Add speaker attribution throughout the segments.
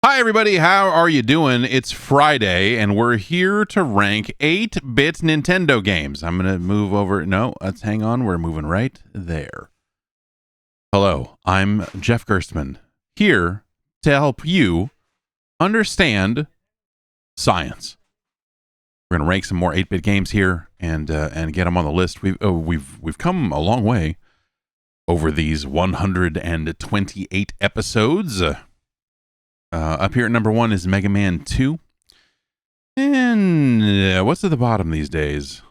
Speaker 1: Hi, everybody. How are you doing? It's Friday, and we're here to rank 8-bit Nintendo games. I'm going to move over. No, let's hang on. We're moving right there. Hello, I'm Jeff Gerstmann, here to help you understand science. We're going to rank some more 8-bit games here and get them on the list. We've come a long way over these 128 episodes. Up here at number 1 is Mega Man 2. And what's at the bottom these days?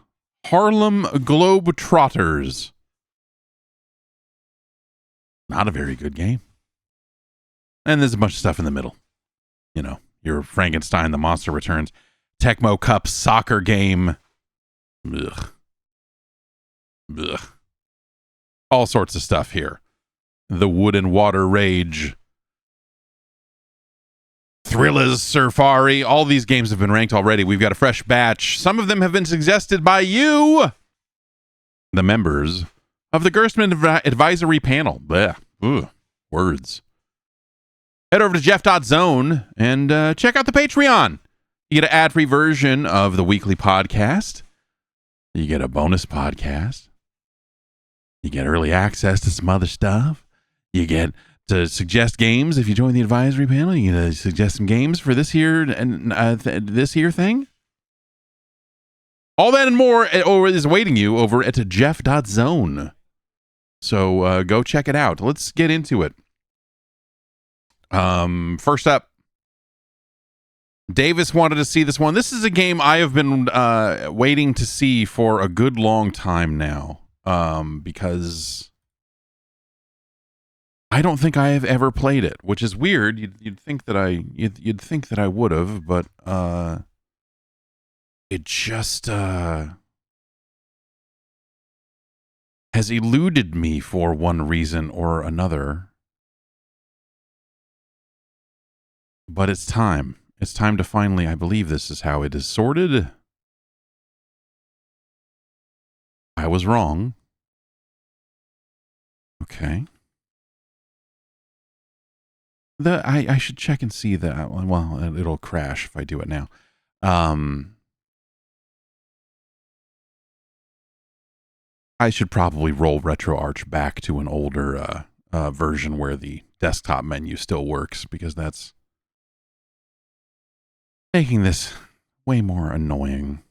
Speaker 1: Harlem Globetrotters. Not a very good game. And there's a bunch of stuff in the middle. You know, your Frankenstein, The Monster Returns, Tecmo Cup soccer game. Ugh. Ugh. All sorts of stuff here. The Wood and Water Rage. Thriller's Safari. All these games have been ranked already. We've got a fresh batch. Some of them have been suggested by you, the members of the Gerstmann Advisory Panel. Blech. Ugh. Words. Head over to jeff.zone and check out the Patreon. You get an ad-free version of the weekly podcast. You get a bonus podcast. You get early access to some other stuff. You get to suggest games. If you join the advisory panel, you get to suggest some games for this year and this year thing. All that and more is awaiting you over at jeff.zone. So go check it out. Let's get into it. First up, Davis wanted to see this one. This is a game I have been waiting to see for a good long time now, because I don't think I have ever played it, which is weird. You'd think that I would have, but it just has eluded me for one reason or another. But it's time. It's time to finally, I believe this is how it is sorted. I was wrong. Okay. I should check and see that. Well, it'll crash if I do it now. I should probably roll RetroArch back to an older version where the desktop menu still works, because that's making this way more annoying.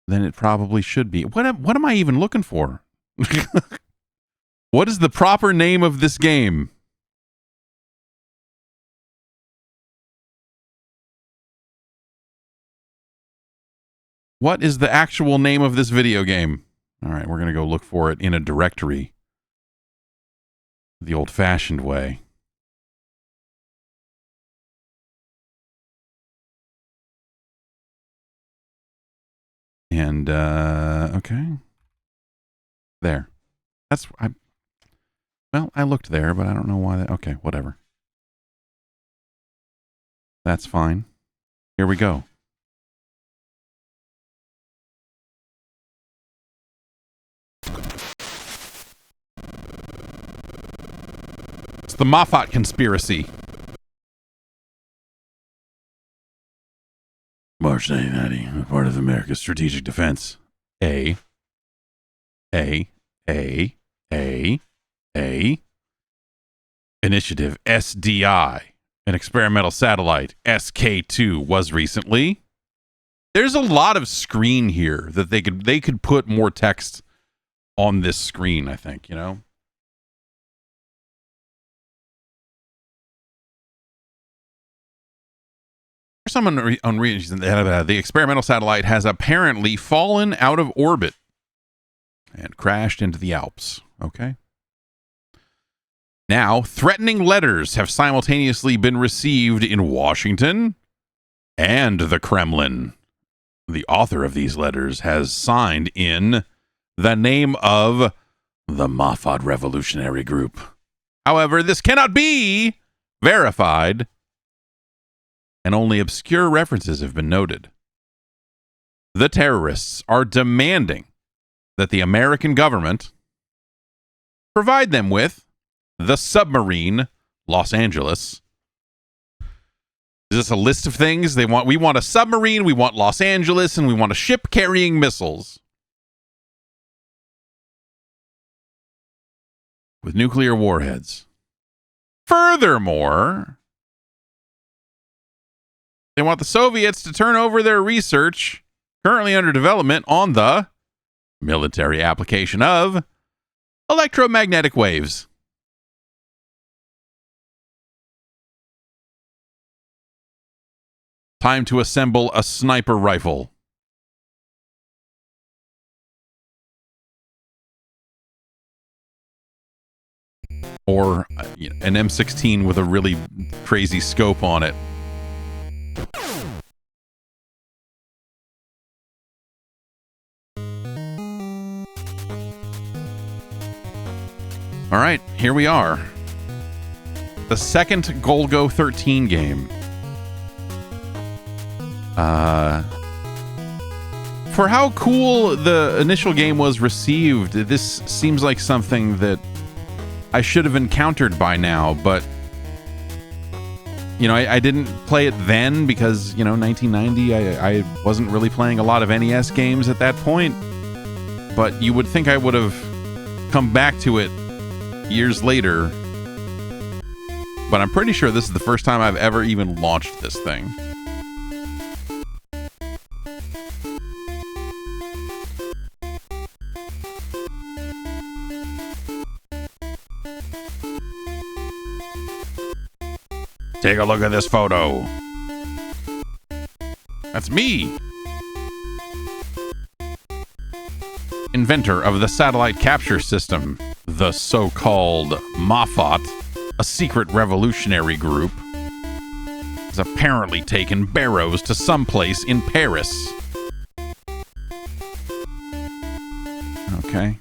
Speaker 1: Than it probably should be. What am I even looking for? What is the proper name of this game? What is the actual name of this video game? All right, we're going to go look for it in a directory. The old-fashioned way. And, okay. There. I looked there, but I don't know why. Okay, whatever. That's fine. Here we go. It's the Mafat Conspiracy. March 1990, a part of America's strategic defense. A. Initiative SDI, an experimental satellite SK2 was recently. There's a lot of screen here that they could put more text on this screen, I think, you know. For some unknown reason, the experimental satellite has apparently fallen out of orbit and crashed into the Alps. Okay. Now, threatening letters have simultaneously been received in Washington and the Kremlin. The author of these letters has signed in the name of the Mafat Revolutionary Group. However, this cannot be verified, and only obscure references have been noted. The terrorists are demanding that the American government provide them with the submarine Los Angeles. Is this a list of things they want? We want a submarine, we want Los Angeles, and we want a ship carrying missiles with nuclear warheads. Furthermore, they want the Soviets to turn over their research currently under development on the military application of electromagnetic waves. Time to assemble a sniper rifle. Or an M16 with a really crazy scope on it. All right, here we are. The second Golgo 13 game. For how cool the initial game was received, this seems like something that I should have encountered by now, but I didn't play it then because 1990 I wasn't really playing a lot of NES games at that point, but you would think I would have come back to it years later, but I'm pretty sure this is the first time I've ever even launched this thing. Take a look at this photo. That's me. Inventor of the satellite capture system, the so-called Mafat, a secret revolutionary group, has apparently taken Barrows to someplace in Paris. Okay.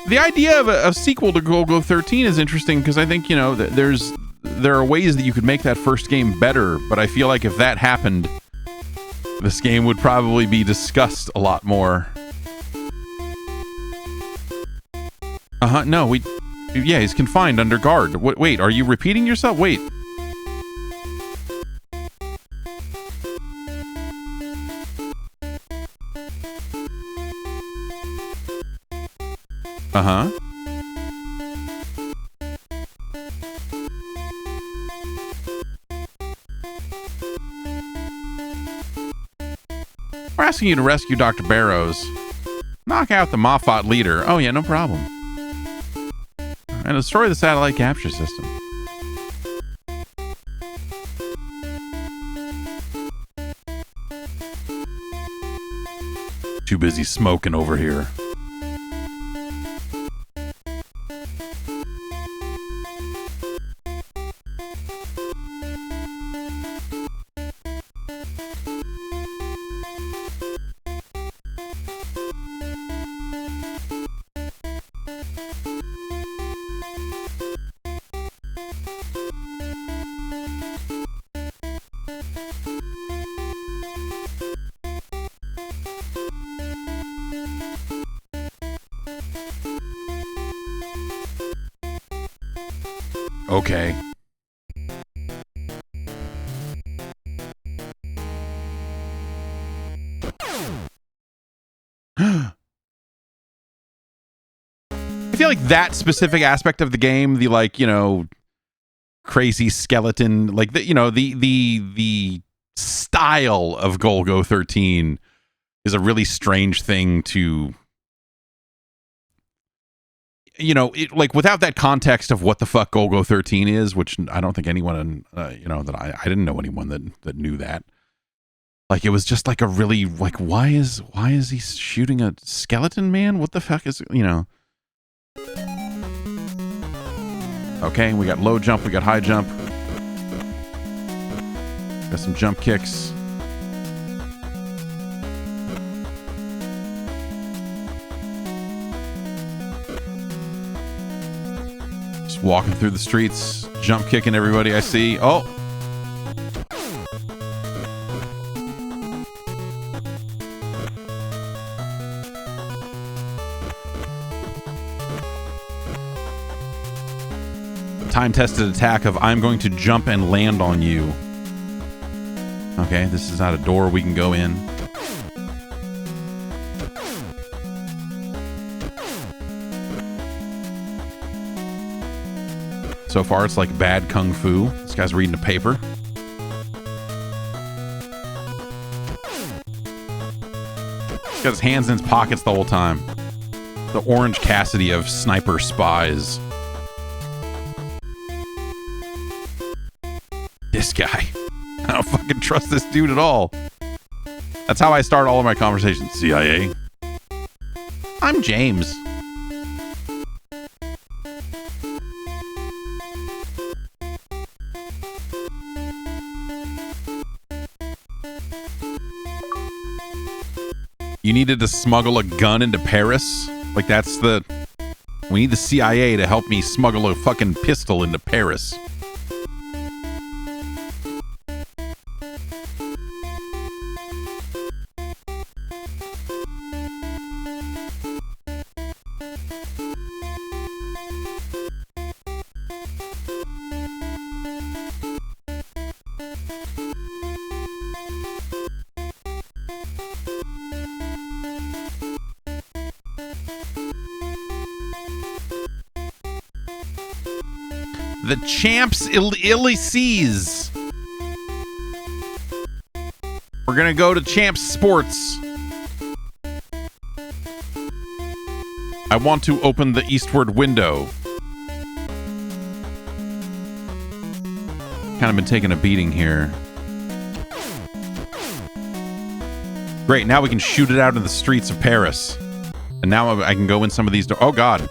Speaker 1: The idea of a sequel to Golgo 13 is interesting because I think, there are ways that you could make that first game better, but I feel like if that happened, this game would probably be discussed a lot more. No, he's confined under guard. Wait, are you repeating yourself? Wait. We're asking you to rescue Dr. Barrows. Knock out the Mafat leader. Oh yeah, no problem. And destroy the satellite capture system. Too busy smoking over here. Okay. I feel like that specific aspect of the game, the crazy skeleton, the style of Golgo 13 is a really strange thing to without that context of what the fuck Golgo 13 is, which I don't think anyone, that I didn't know anyone that knew that. Like, it was just like a really, why is he shooting a skeleton man? What the fuck is, Okay, we got low jump, we got high jump. Got some jump kicks. Walking through the streets, jump kicking everybody I see. Oh. Time-tested attack of I'm going to jump and land on you. Okay, this is not a door we can go in. So far, it's like bad kung fu. This guy's reading a paper. He's got his hands in his pockets the whole time. The Orange Cassidy of sniper spies. This guy. I don't fucking trust this dude at all. That's how I start all of my conversations. CIA. I'm James. You needed to smuggle a gun into Paris? Like that's the... We need the CIA to help me smuggle a fucking pistol into Paris. The Champs Elysees. We're gonna go to Champs Sports. I want to open the eastward window. Kind of been taking a beating here. Great, now we can shoot it out in the streets of Paris. And now I can go in some of these doors. Oh god.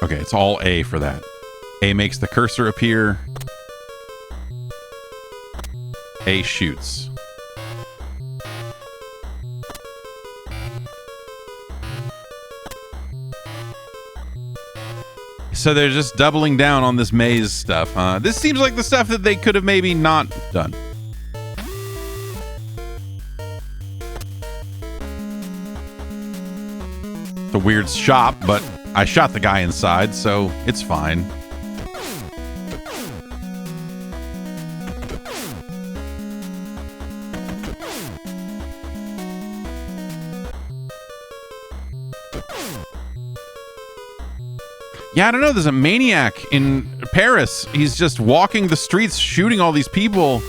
Speaker 1: Okay, it's all A for that. A makes the cursor appear. A shoots. So they're just doubling down on this maze stuff, huh? This seems like the stuff that they could have maybe not done. It's a weird shop, but I shot the guy inside, so it's fine. Yeah, I don't know. There's a maniac in Paris. He's just walking the streets, shooting all these people,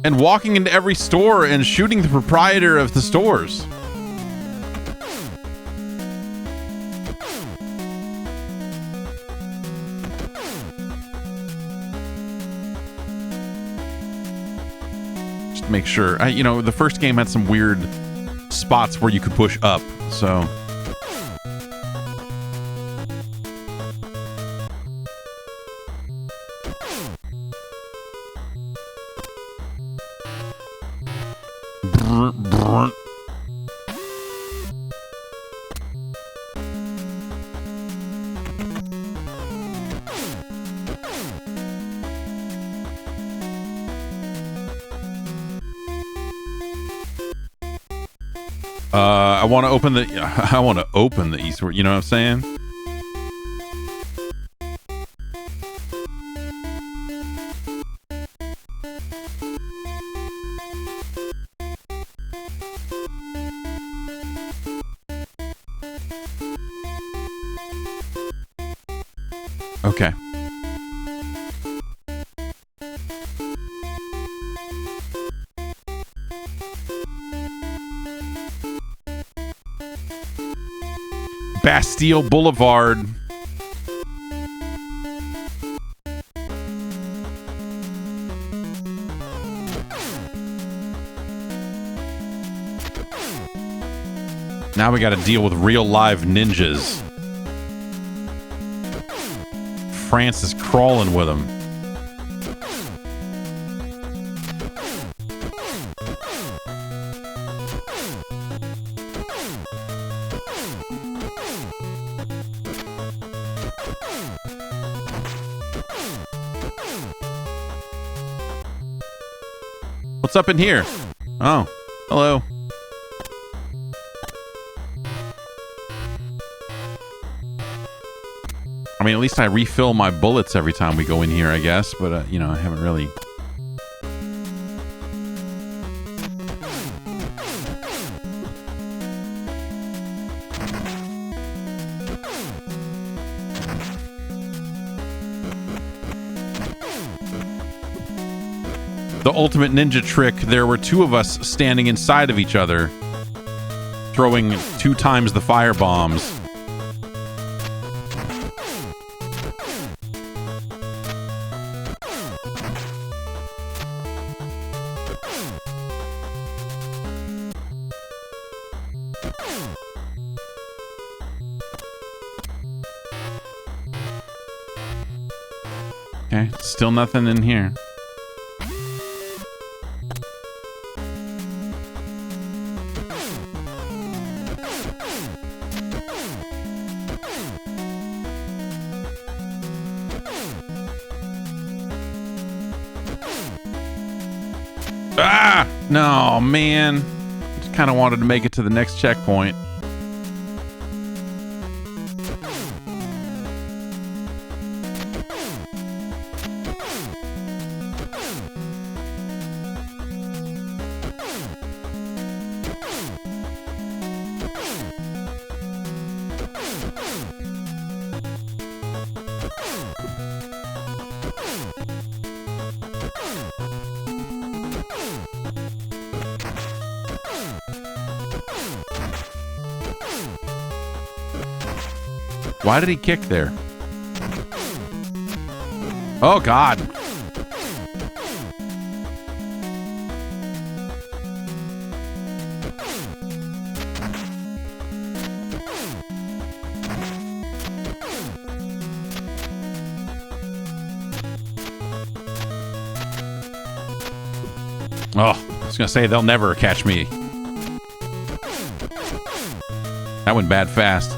Speaker 1: and walking into every store and shooting the proprietor of the stores. Make sure. You know, the first game had some weird spots where you could push up, so... I want to open the eastward, you know what I'm saying? Okay. Bastille Boulevard. Now we got to deal with real live ninjas. France is crawling with them. What's up in here? Oh, hello. I mean, at least I refill my bullets every time we go in here, I guess. But, you know, I haven't really... The ultimate ninja trick, there were two of us standing inside of each other, throwing 2 times the fire bombs. Okay, still nothing in here. Ah! No, man. Just kind of wanted to make it to the next checkpoint. Why did he kick there? Oh, God. Oh, I was going to say, they'll never catch me. That went bad fast.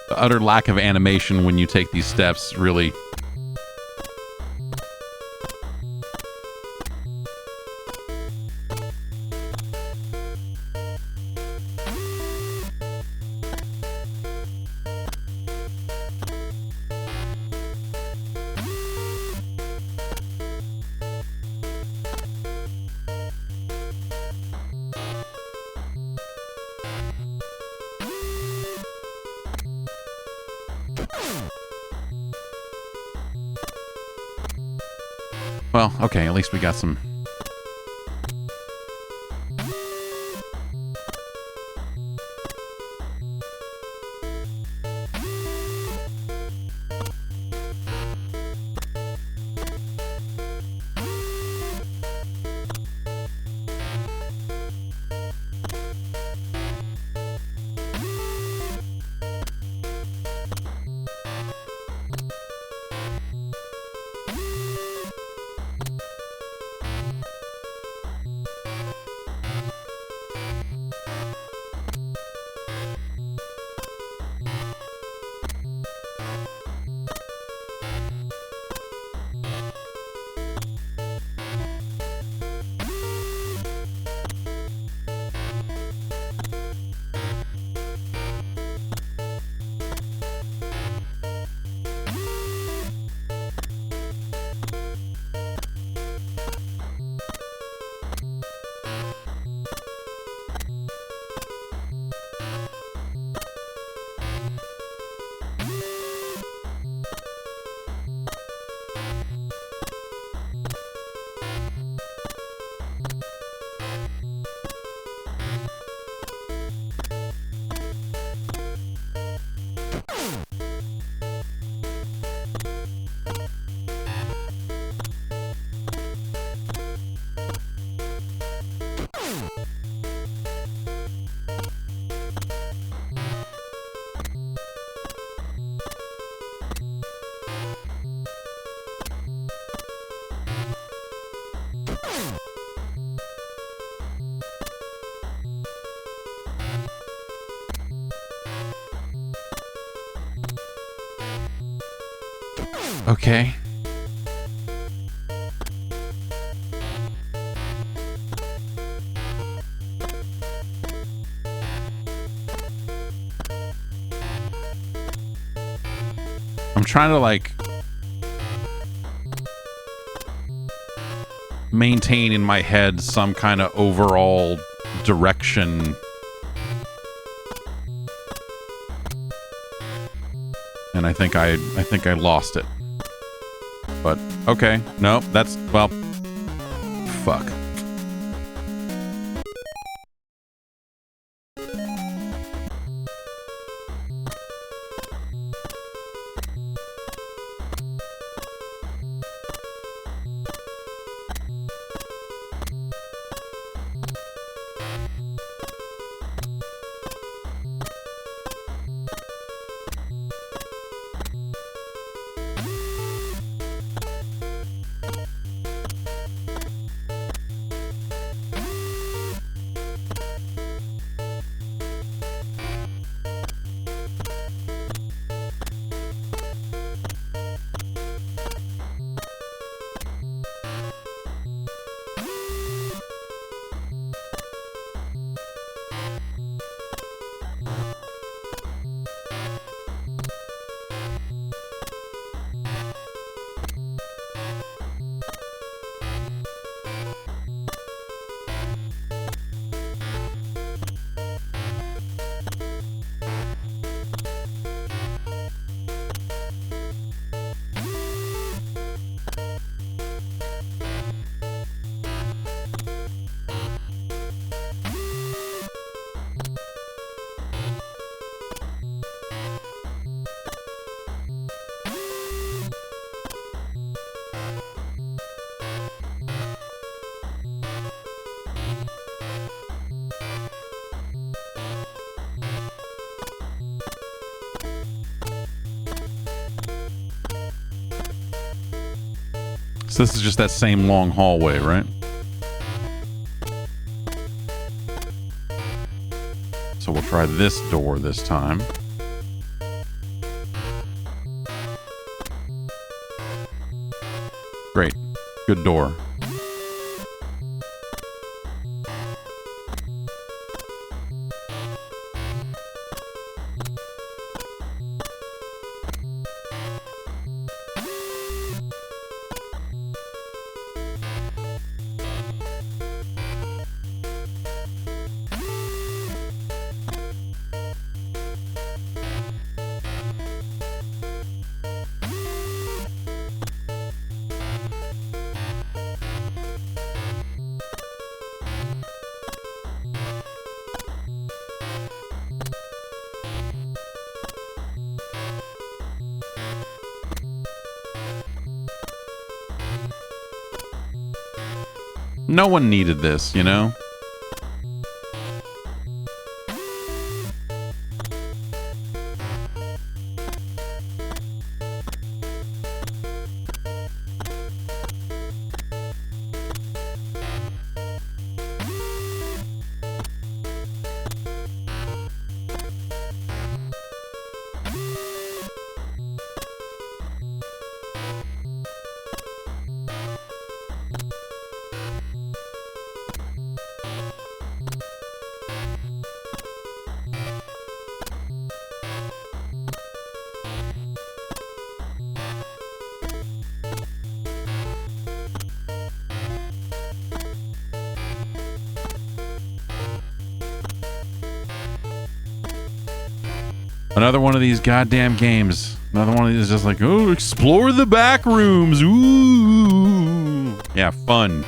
Speaker 1: The utter lack of animation when you take these steps really... Well, okay, at least we got some... Okay. I'm trying to like maintain in my head some kind of overall direction. And I think I lost it. But okay, no, that's, well, fuck. So this is just that same long hallway, right? So we'll try this door this time. Great. Good door. No one needed this, you know? Another one of these goddamn games. Another one of these just like, oh, explore the back rooms. Ooh. Yeah, fun.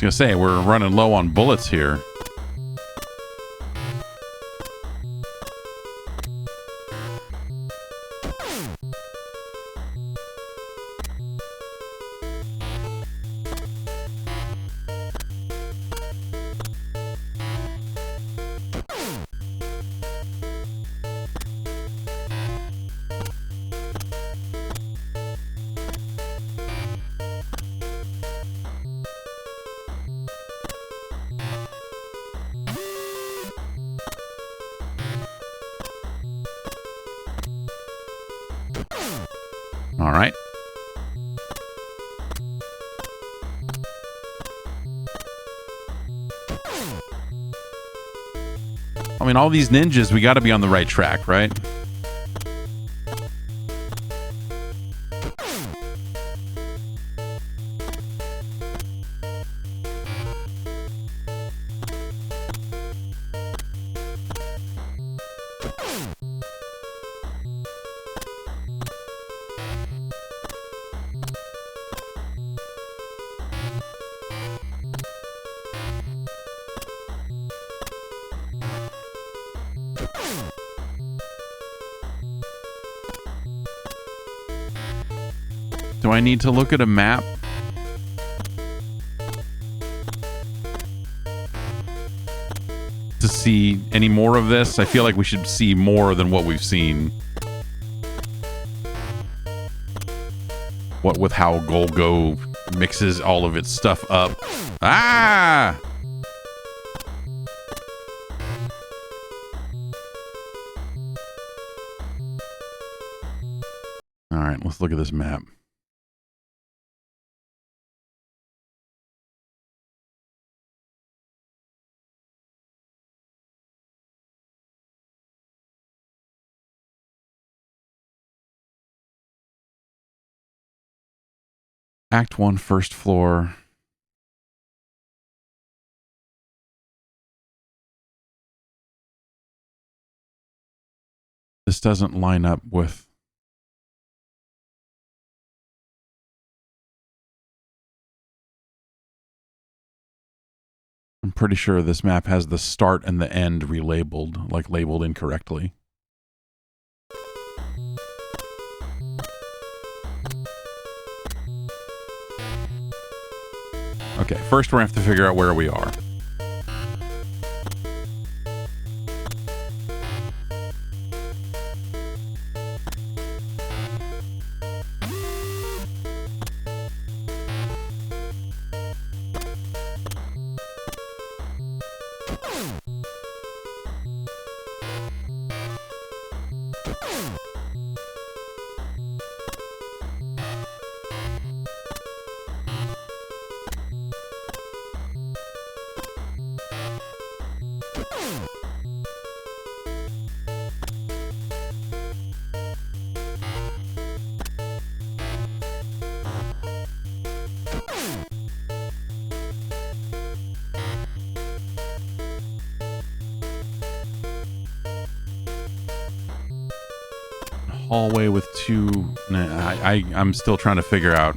Speaker 1: was gonna say, we're running low on bullets here. All right. I mean, all these ninjas, we got to be on the right track, right? Do I need to look at a map? To see any more of this? I feel like we should see more than what we've seen. What with how Golgo mixes all of its stuff up. Ah! All right, let's look at this map. Act 1, first floor. This doesn't line up with... I'm pretty sure this map has the start and the end relabeled, like labeled incorrectly. Okay, first we're going to have to figure out where we are. Hallway with two... Nah, I'm still trying to figure out.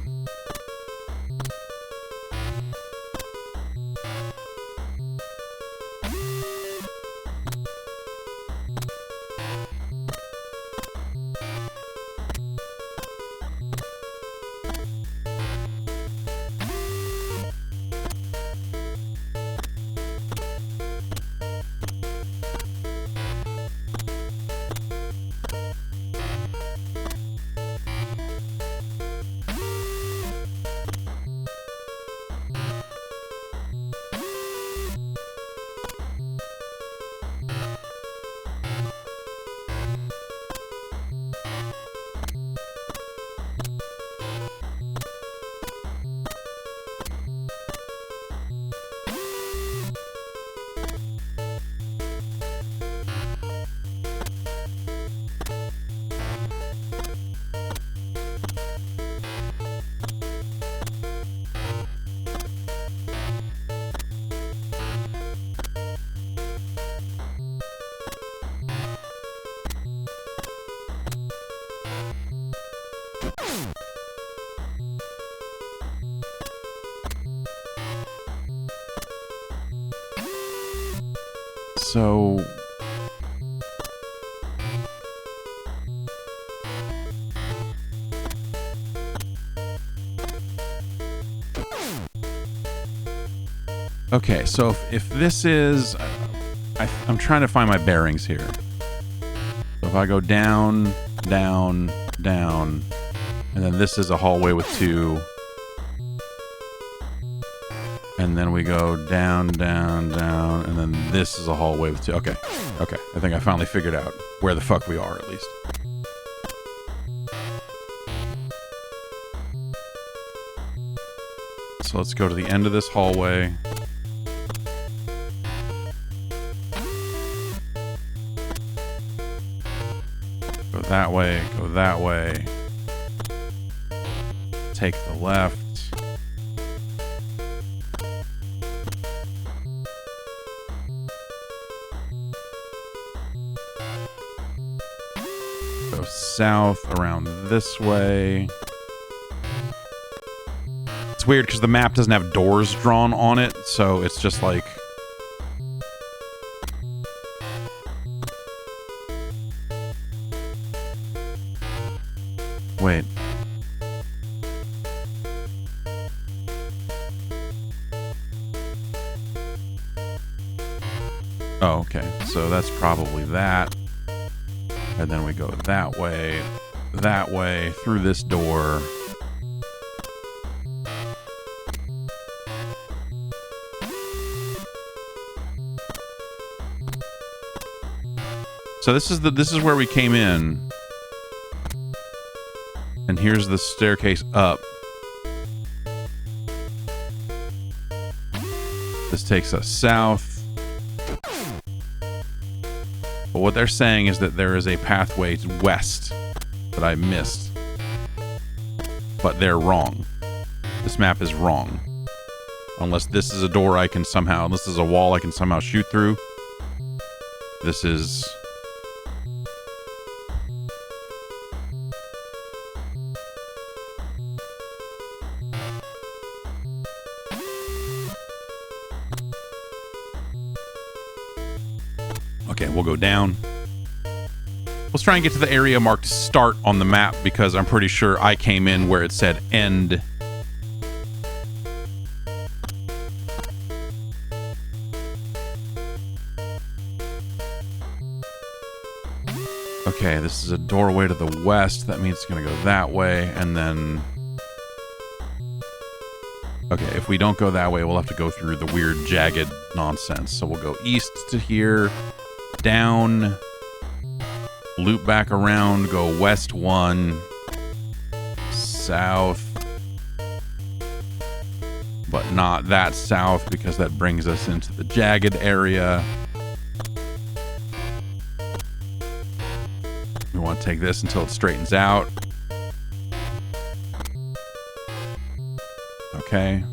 Speaker 1: So... Okay, so if this is... I'm trying to find my bearings here. So if I go down, down, down, and then this is a hallway with 2... And then we go down, down, down, and then this is a hallway with 2. Okay, okay. I think I finally figured out where the fuck we are, at least. So let's go to the end of this hallway. Go that way, go that way. Take the left. South around this way. It's weird because the map doesn't have doors drawn on it, so it's just like... Wait. Oh, okay. So that's probably that. And then we go that way, through this door. So this is where we came in. And here's the staircase up. This takes us south. But what they're saying is that there is a pathway west that I missed. But they're wrong. This map is wrong. Unless this is a door I can somehow... Unless this is a wall I can somehow shoot through. This is... Okay, we'll go down. Let's try and get to the area marked start on the map because I'm pretty sure I came in where it said end. Okay, this is a doorway to the west. That means it's going to go that way, and then... Okay, if we don't go that way, we'll have to go through the weird, jagged nonsense. So we'll go east to here, down, loop back around, go west 1, south, but not that south because that brings us into the jagged area. We want to take this until it straightens out. Okay.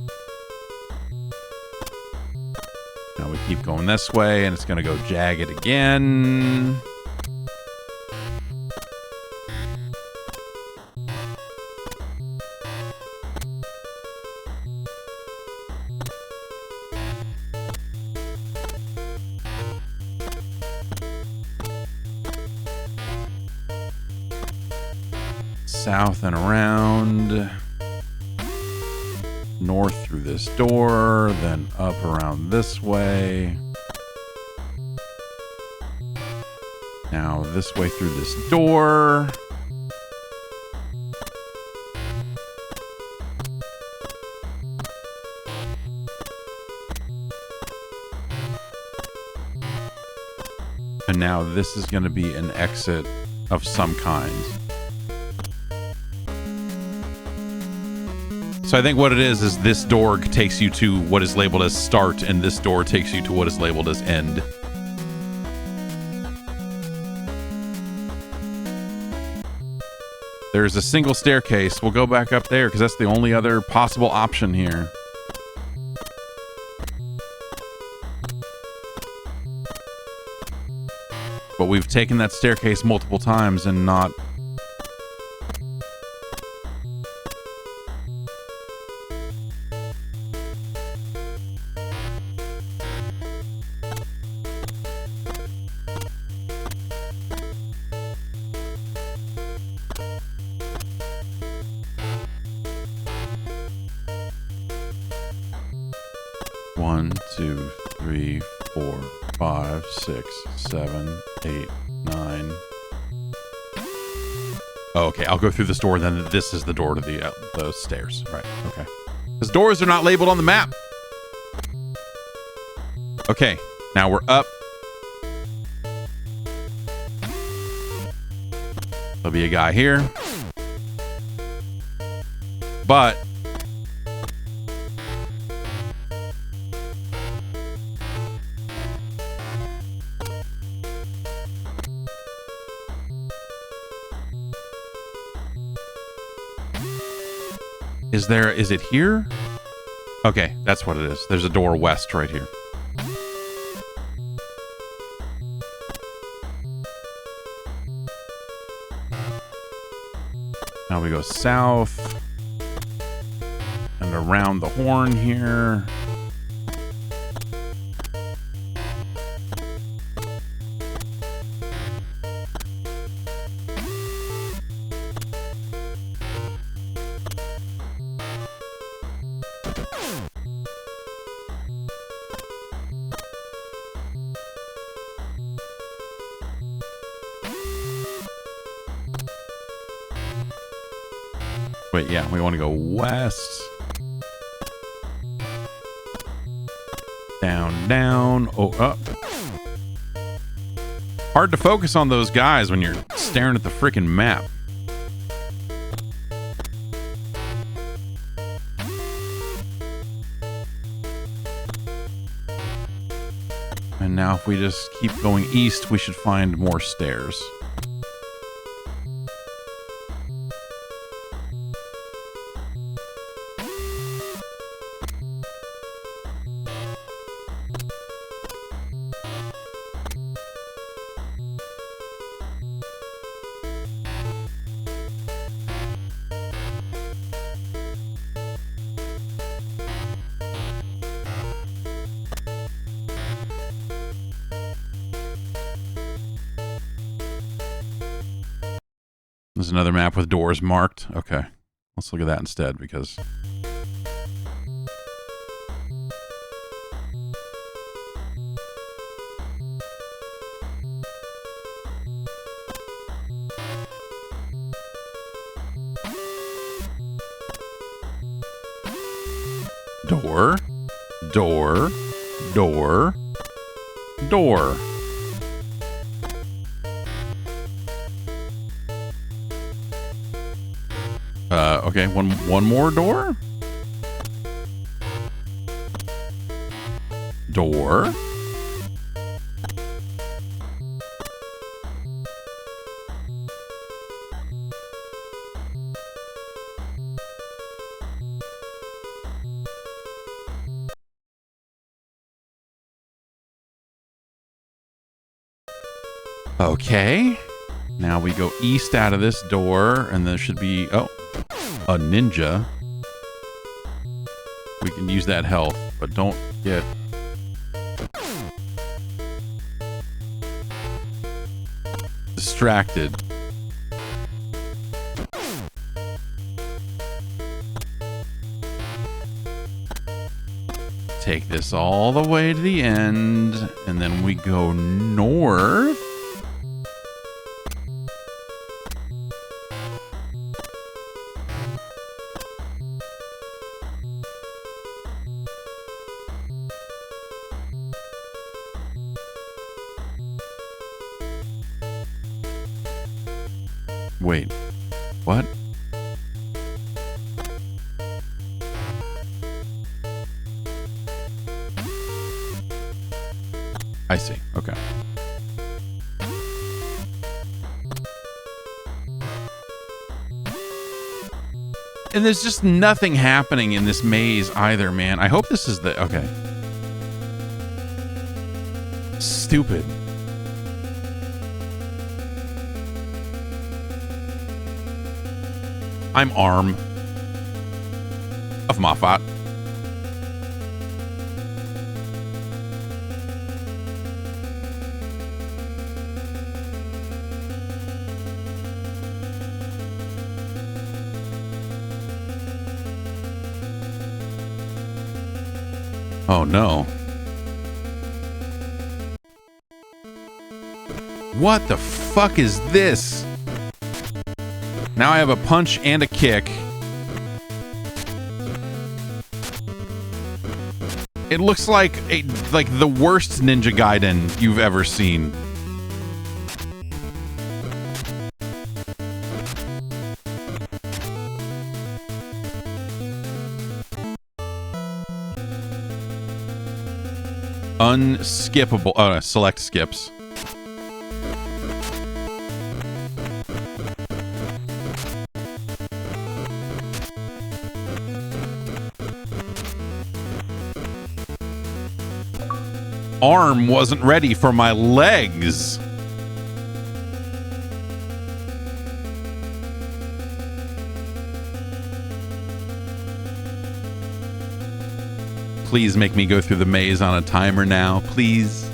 Speaker 1: Now we keep going this way, and it's going to go jagged again. South and around. North through this door, then up around this way. Now this way through this door. And now this is going to be an exit of some kind. So I think what it is this door takes you to what is labeled as start, and this door takes you to what is labeled as end. There's a single staircase. We'll go back up there because that's the only other possible option here. But we've taken that staircase multiple times and not... 1, 2, 3, 4, 5, 6, 7, 8, 9. Oh, okay, I'll go through this door, then this is the door to the stairs. Right, okay. Because doors are not labeled on the map. Okay, now we're up. There'll be a guy here. But is it here? Okay, that's what it is. There's a door west right here. Now we go south and around the horn here. Wait, yeah, we want to go west. Down, down, oh, up. Hard to focus on those guys when you're staring at the freaking map. And now if we just keep going east, we should find more stairs. There's another map with doors marked. Okay. Let's look at that instead because... Door. Door. Door. Door. Okay, one more door? Door. Okay. Now we go east out of this door, and there should be... Oh. A ninja. We can use that health, but don't get... distracted. Take this all the way to the end, and then we go north. Wait, what? I see, okay. And there's just nothing happening in this maze either, man. I hope this is the... Okay. Stupid. I'm Arm of Mafat. Oh no. What the fuck is this? Now I have a punch and a kick. It looks like the worst Ninja Gaiden you've ever seen. Unskippable. Select skips. Arm wasn't ready for my legs. Please make me go through the maze on a timer now, please.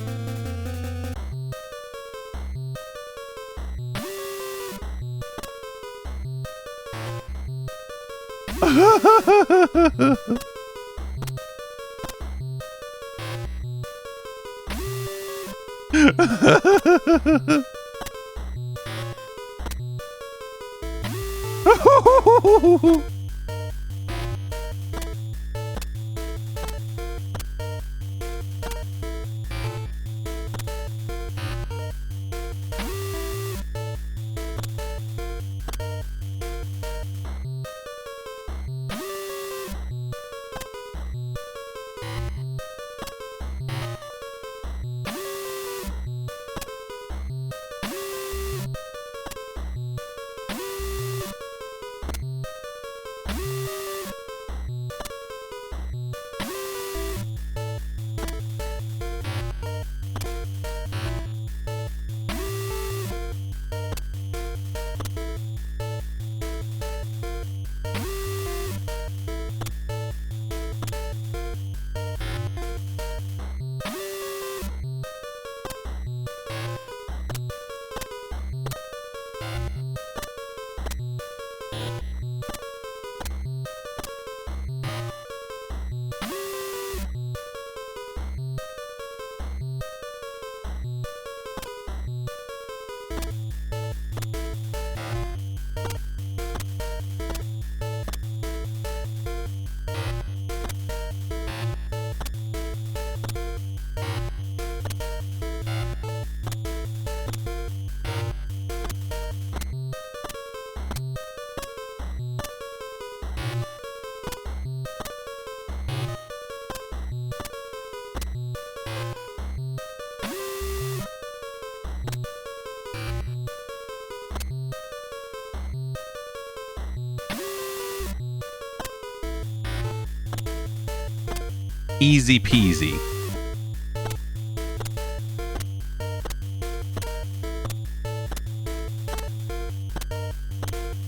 Speaker 1: Easy peasy.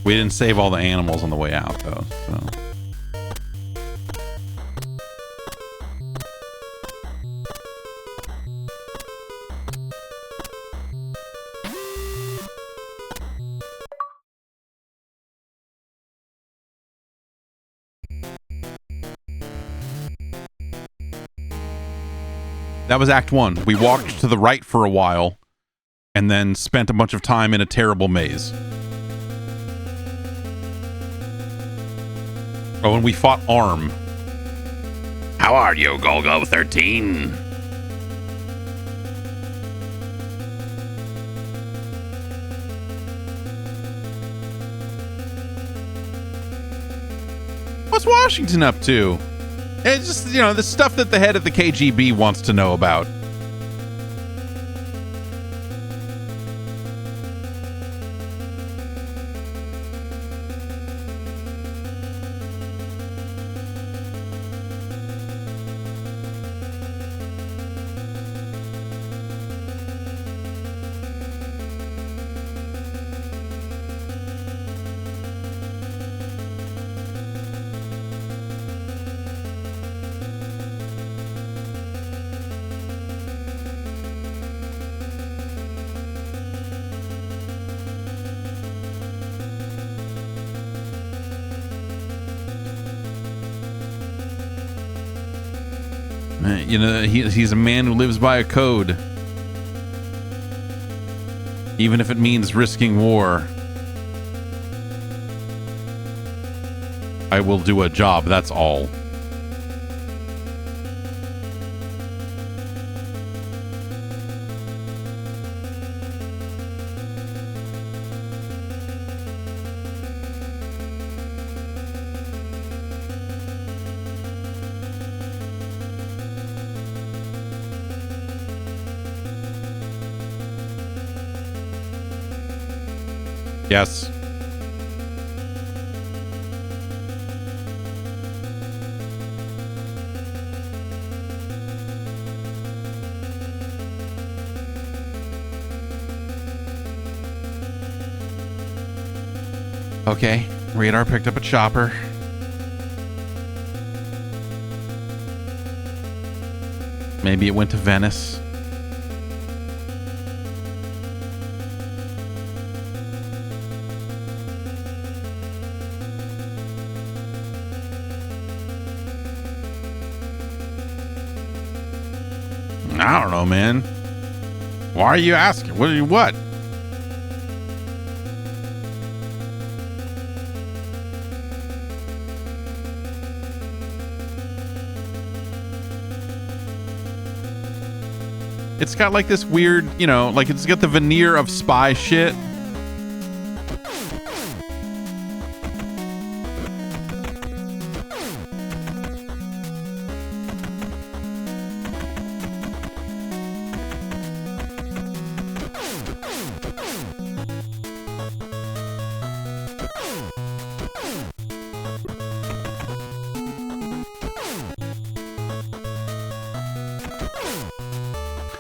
Speaker 1: We didn't save all the animals on the way out, though, so. That was Act 1. We walked to the right for a while and then spent a bunch of time in a terrible maze. Oh, and we fought Arm. How are you, Golgo 13? What's Washington up to? It's just, you know, the stuff that the head of the KGB wants to know about. You know, he's a man who lives by a code. Even if it means risking war. I will do a job, that's all. Yes. Okay, radar picked up a chopper. Maybe it went to Venice. I don't know, man. Why are you asking? What? It's got like this weird, you know, like it's got the veneer of spy shit.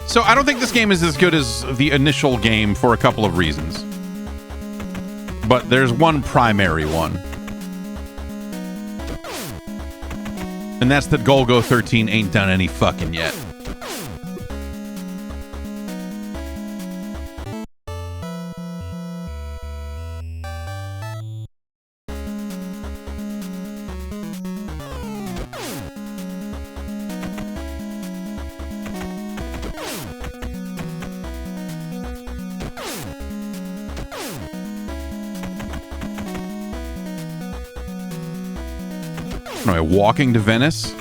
Speaker 1: So I don't think this game is as good as the initial game for a couple of reasons. But there's one primary one. And that's that Golgo 13 ain't done any fucking yet. Walking to Venice.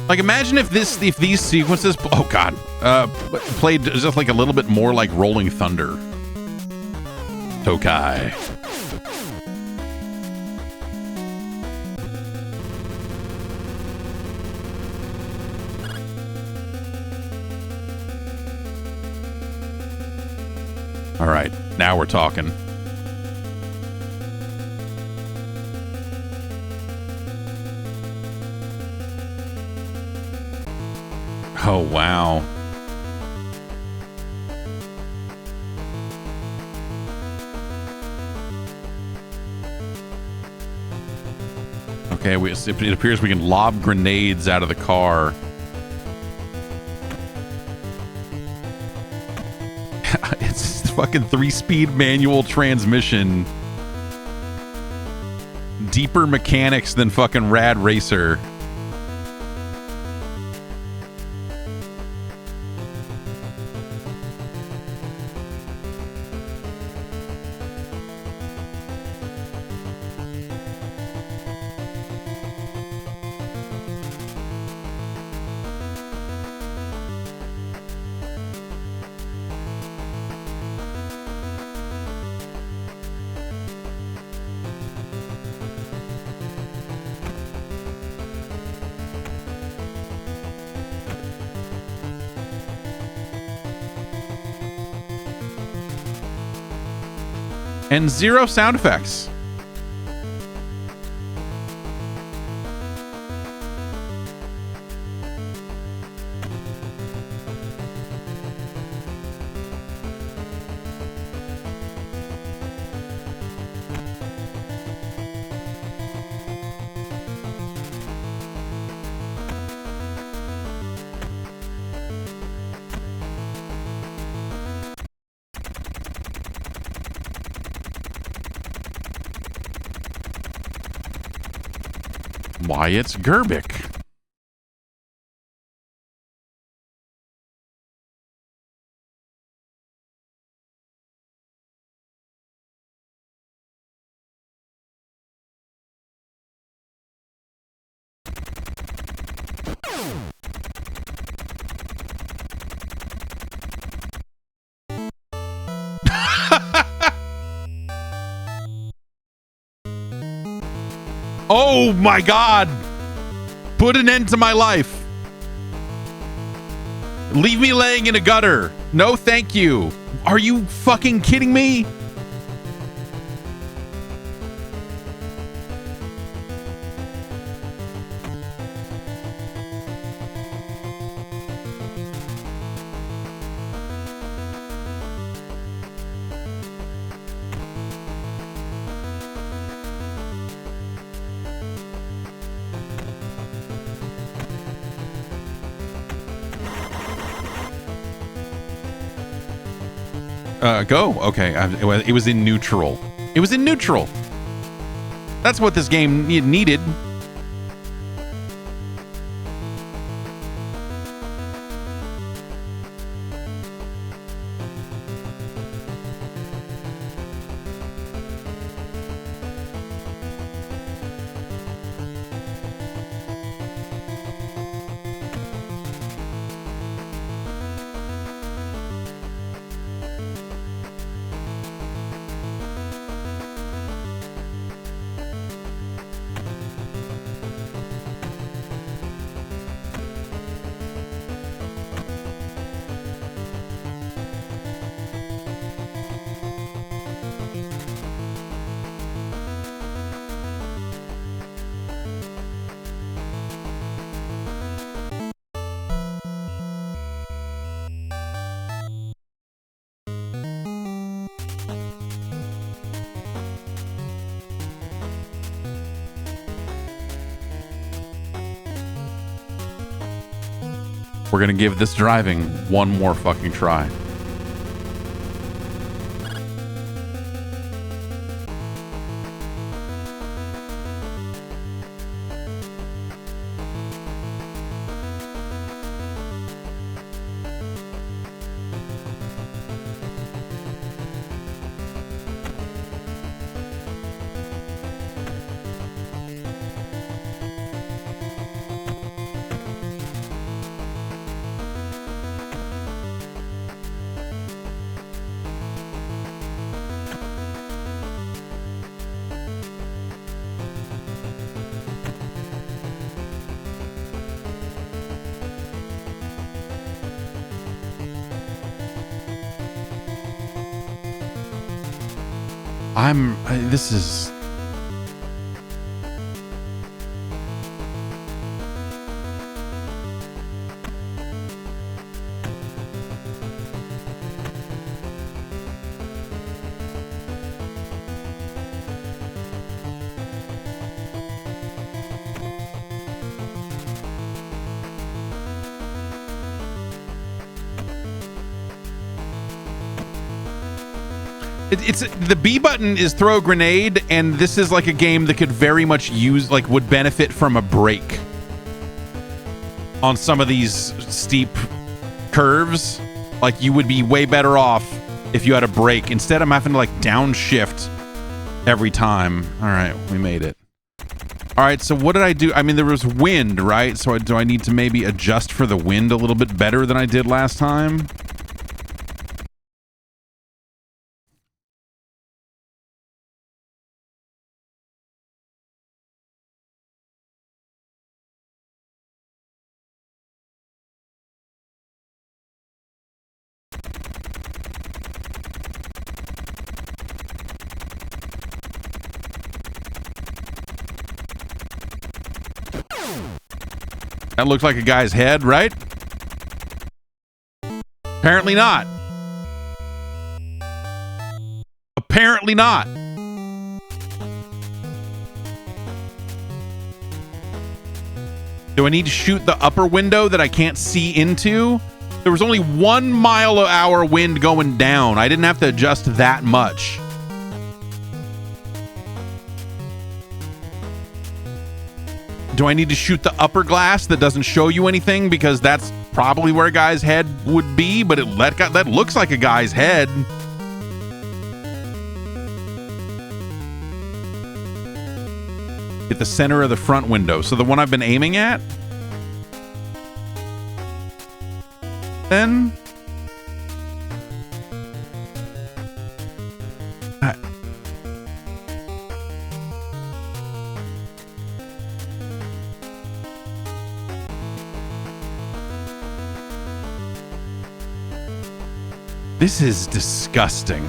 Speaker 1: Like, imagine if these sequences, oh god, played just like a little bit more like Rolling Thunder. Tokai. All right, now we're talking. Oh, wow. Okay, it appears we can lob grenades out of the car. It's fucking 3-speed manual transmission. Deeper mechanics than fucking Rad Racer. And 0 sound effects. Why, it's Gerbic. Oh my God! Put an end to my life. Leave me laying in a gutter. No, thank you. Are you fucking kidding me? Go. Okay. It was in neutral. It was in neutral. That's what this game needed. We're gonna give this driving one more fucking try. This is... It's the B button is throw a grenade, and this is like a game that could very much use, like, would benefit from a break on some of these steep curves. Like, you would be way better off if you had a break instead of having to like downshift every time. All right, we made it. All right, so what did I do? I mean, there was wind, right? So do I need to maybe adjust for the wind a little bit better than I did last time? That looks like a guy's head, right? Apparently not. Apparently not. Do I need to shoot the upper window that I can't see into? There was only 1 mile an hour wind going down. I didn't have to adjust that much. Do I need to shoot the upper glass that doesn't show you anything? Because that's probably where a guy's head would be, but that looks like a guy's head. Hit the center of the front window. So the one I've been aiming at? Then... This is disgusting.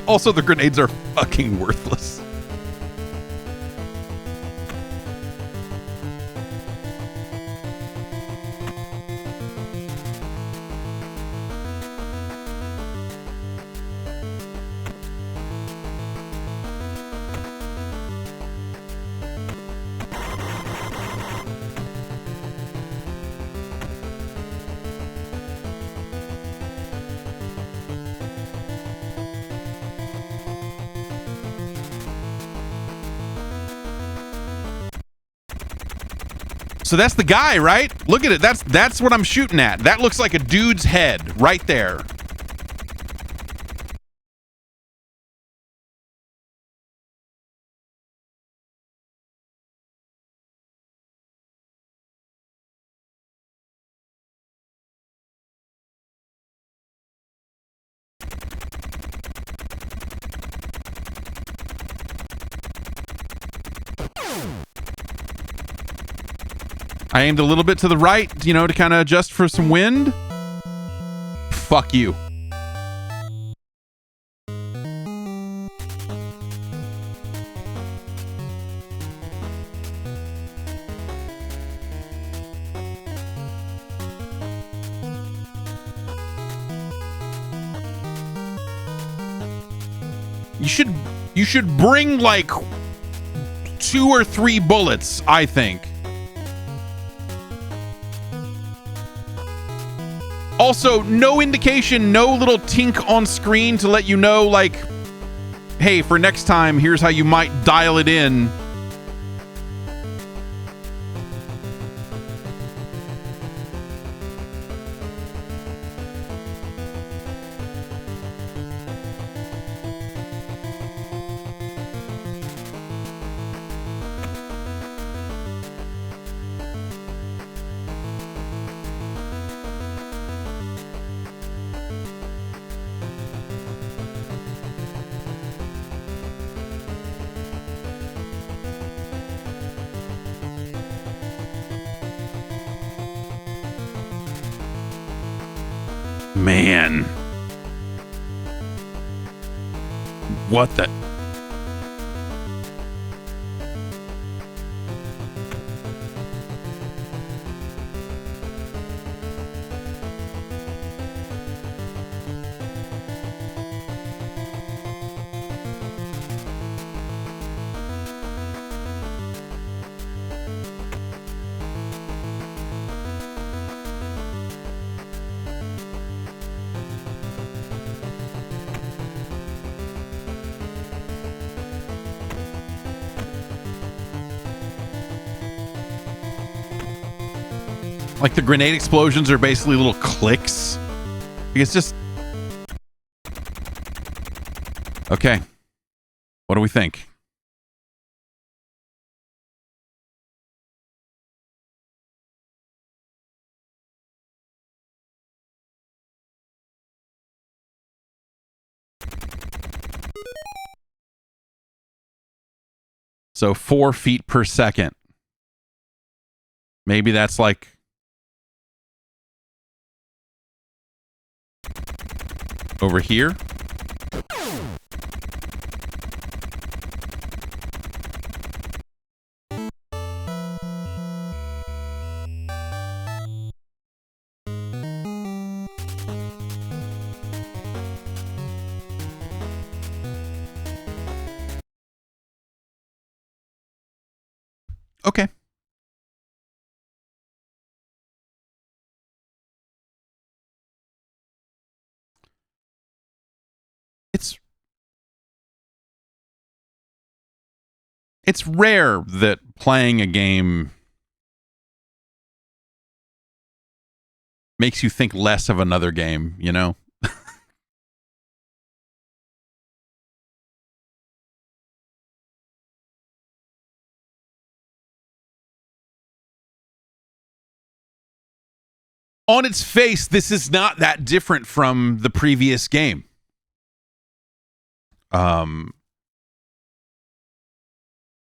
Speaker 1: Also, the grenades are fucking worthless. So that's the guy, right? Look at it. That's what I'm shooting at. That looks like a dude's head right there. I aimed a little bit to the right, you know, to kind of adjust for some wind. Fuck you. You should bring like 2 or 3 bullets, I think. Also, no indication, no little tink on screen to let you know, like, hey, for next time, here's how you might dial it in. Man. What the... Like the grenade explosions are basically little clicks. It's just... Okay. What do we think? So 4 feet per second. Maybe that's like over here. Okay. It's rare that playing a game makes you think less of another game, you know? On its face, this is not that different from the previous game.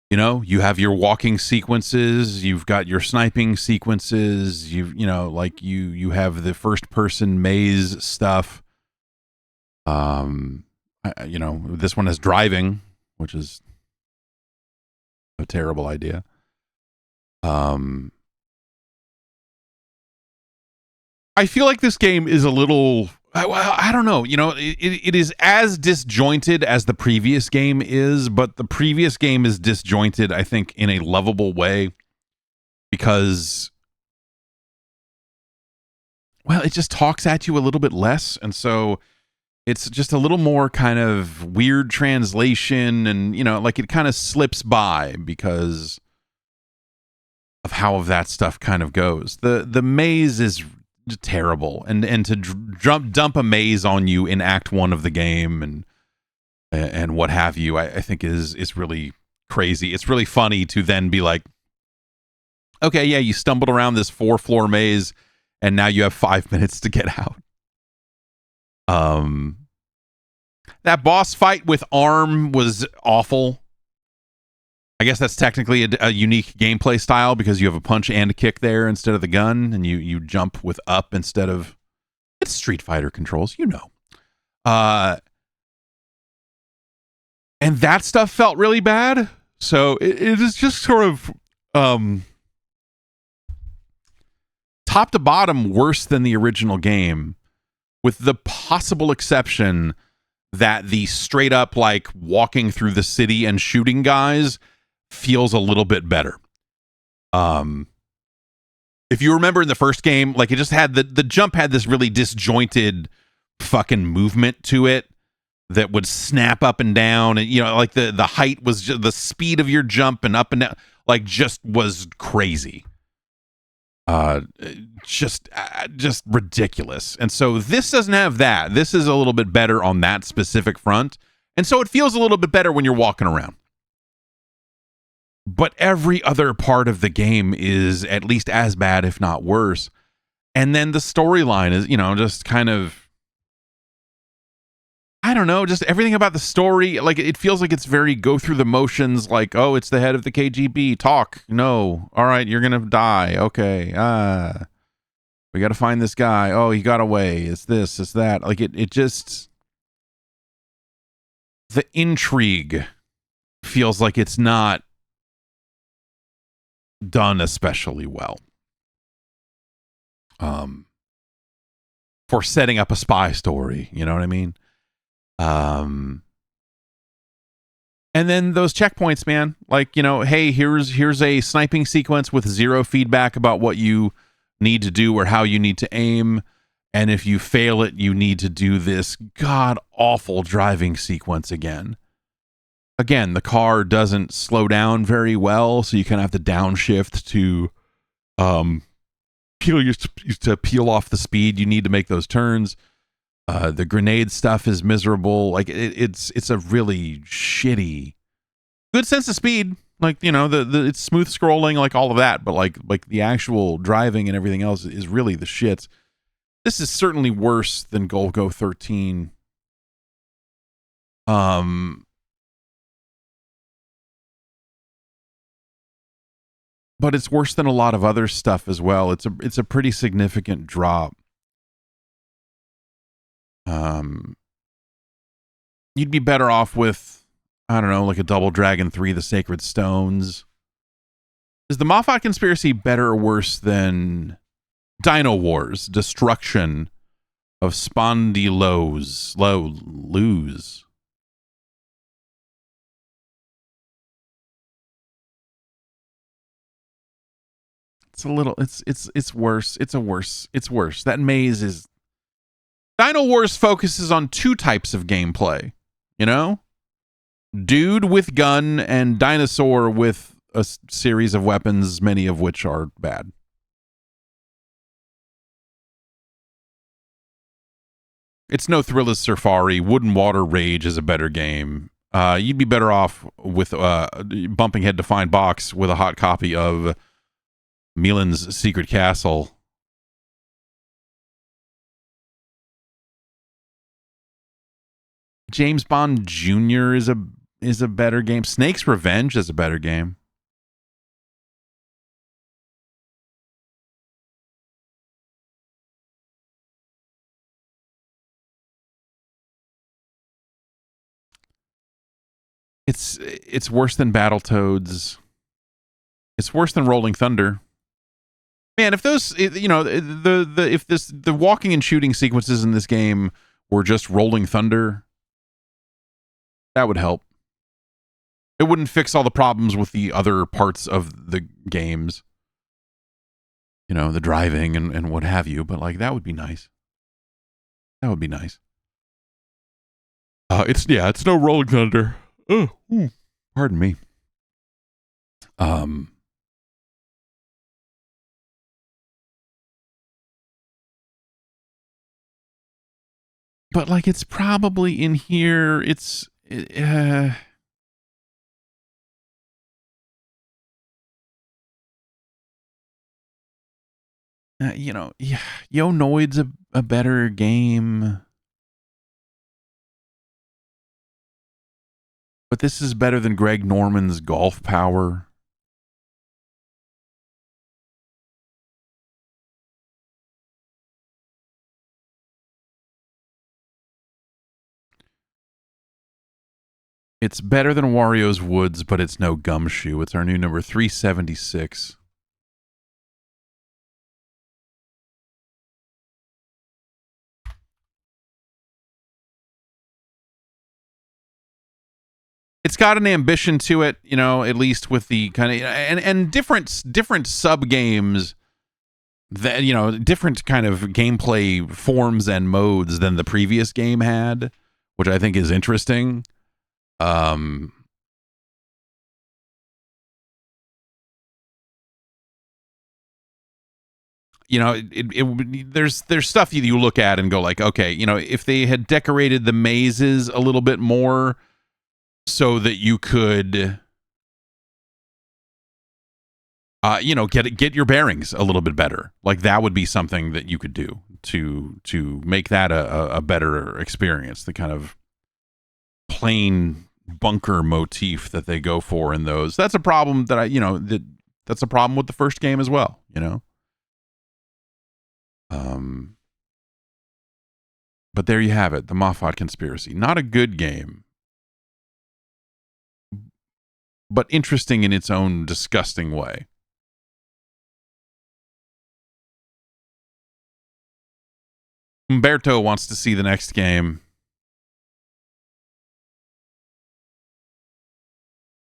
Speaker 1: You know, you have your walking sequences, you've got your sniping sequences, you have the first person maze stuff. This one is driving, which is a terrible idea. I feel like this game is a little, I don't know, you know, it is as disjointed as the previous game is, but the previous game is disjointed, I think, in a lovable way because, well, it just talks at you a little bit less. And so it's just a little more kind of weird translation and, you know, like it kind of slips by because of how that stuff kind of goes. The maze is terrible, and to dump a maze on you in Act 1 of the game and what have you, I think is really crazy. It's really funny to then be like, okay, yeah, you stumbled around this 4-floor maze, and now you have 5 minutes to get out. That boss fight with Arm was awful. I guess that's technically a unique gameplay style because you have a punch and a kick there instead of the gun, and you jump with up instead of... It's Street Fighter controls, you know. And that stuff felt really bad. So it is just sort of top to bottom worse than the original game, with the possible exception that the straight up like walking through the city and shooting guys feels a little bit better. If you remember in the first game, like it just had the jump had this really disjointed fucking movement to it that would snap up and down, and you know, like the height was just the speed of your jump and up and down, like just was crazy. Just ridiculous. And so this doesn't have that. This is a little bit better on that specific front, and so it feels a little bit better when you're walking around. But every other part of the game is at least as bad, if not worse. And then the storyline is, you know, just kind of, I don't know, just everything about the story, like it feels like it's very go through the motions, like, oh, it's the head of the KGB, talk, no, all right, you're gonna die, okay, we gotta find this guy, oh, he got away, it's this, it's that, like it just, the intrigue feels like it's not done especially well for setting up a spy story, you know what I mean? And then those checkpoints, man, like, you know, hey, here's a sniping sequence with 0 feedback about what you need to do or how you need to aim, and if you fail it, you need to do this god awful driving sequence again. Again, the car doesn't slow down very well, so you kind of have to downshift to peel off the speed you need to make those turns. The grenade stuff is miserable. Like it's a really shitty. Good sense of speed, like, you know, the it's smooth scrolling, like all of that, but like the actual driving and everything else is really the shit. This is certainly worse than Golgo 13. but it's worse than a lot of other stuff as well. It's a pretty significant drop. You'd be better off with, I don't know, like a Double Dragon 3, The Sacred Stones. Is the Mafat Conspiracy better or worse than Dino Wars, Destruction of Spondylos? Lose. It's a little, it's worse. It's worse. That maze is, Dino Wars focuses on two types of gameplay, you know? Dude with gun and dinosaur with a series of weapons, many of which are bad. It's no thrill as Surfari. Wood and Water Rage is a better game. You'd be better off with bumping head to find box with a hot copy of Milan's Secret Castle. James Bond Jr. is a better game. Snake's Revenge is a better game. It's worse than Battletoads. It's worse than Rolling Thunder. Man, if those, you know, the walking and shooting sequences in this game were just Rolling Thunder, that would help. It wouldn't fix all the problems with the other parts of the games. You know, the driving and what have you, but like that would be nice. That would be nice. It's no Rolling Thunder. Oh, pardon me. But like it's probably in here. You know, Yo Noid's a better game. But this is better than Greg Norman's Golf Power. It's better than Wario's Woods, but it's no Gumshoe. It's our new number 376. It's got an ambition to it, you know, at least with the kind of and different sub games that, you know, different kind of gameplay forms and modes than the previous game had, which I think is interesting. You know, there's stuff that you look at and go like, okay, you know, if they had decorated the mazes a little bit more so that you could, you know, get your bearings a little bit better, like that would be something that you could do to make that a better experience. The kind of plain bunker motif that they go for in those. That's a problem that that's a problem with the first game as well, you know. But there you have it, the Mafat Conspiracy. Not a good game, but interesting in its own disgusting way. Umberto wants to see the next game.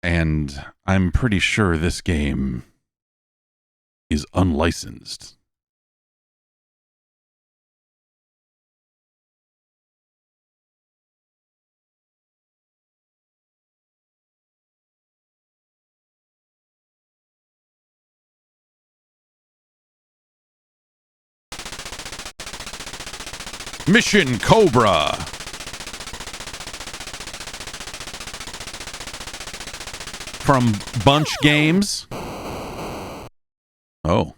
Speaker 1: And I'm pretty sure this game is unlicensed. Mission Cobra. From Bunch Games. Oh.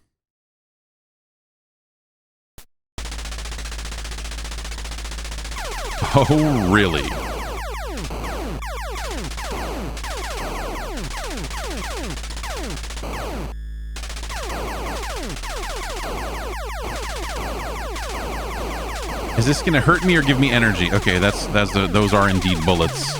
Speaker 1: Oh, really? Is this gonna hurt me or give me energy? Okay, those are indeed bullets.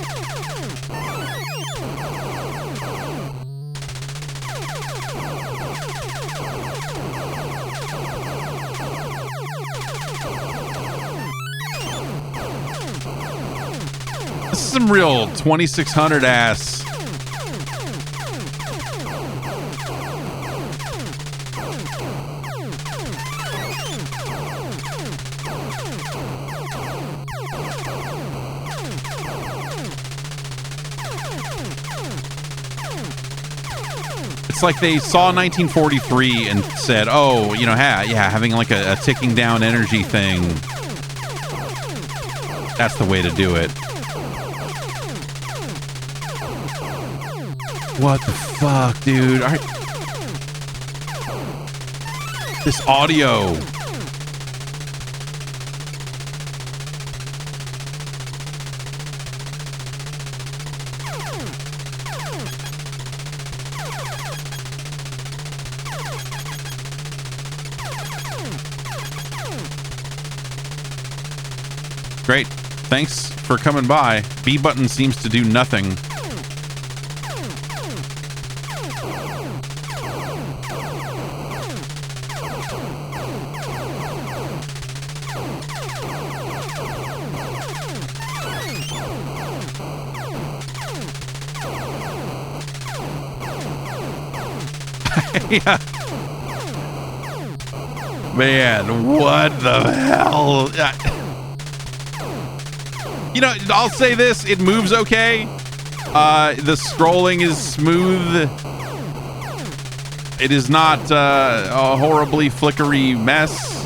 Speaker 1: This is some real 2600 ass. It's like they saw 1943 and said, oh, you know, having like a ticking down energy thing. That's the way to do it. What the fuck, dude? This audio. Great. Thanks for coming by. B button seems to do nothing. Yeah. Man, what the hell? You know, I'll say this, it moves okay. The scrolling is smooth. It is not a horribly flickery mess.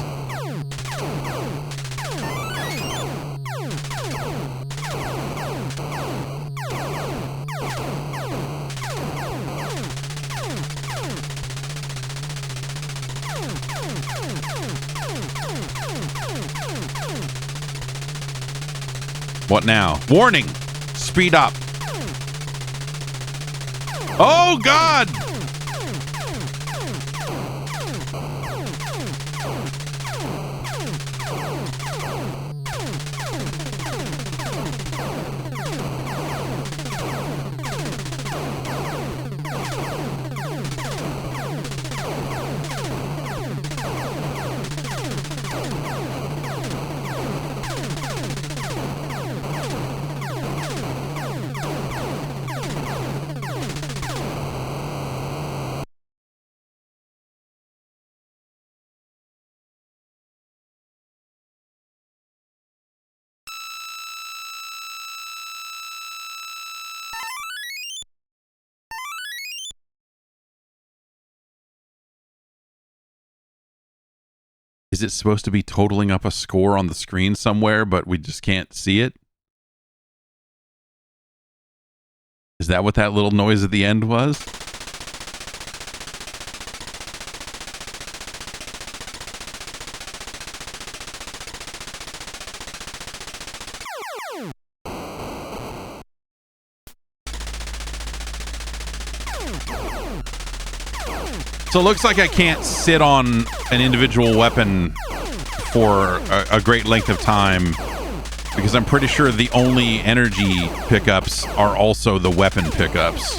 Speaker 1: What now? Warning! Speed up. Oh, God! Is it supposed to be totaling up a score on the screen somewhere, but we just can't see it? Is that what that little noise at the end was? So it looks like I can't sit on an individual weapon for a great length of time, because I'm pretty sure the only energy pickups are also the weapon pickups.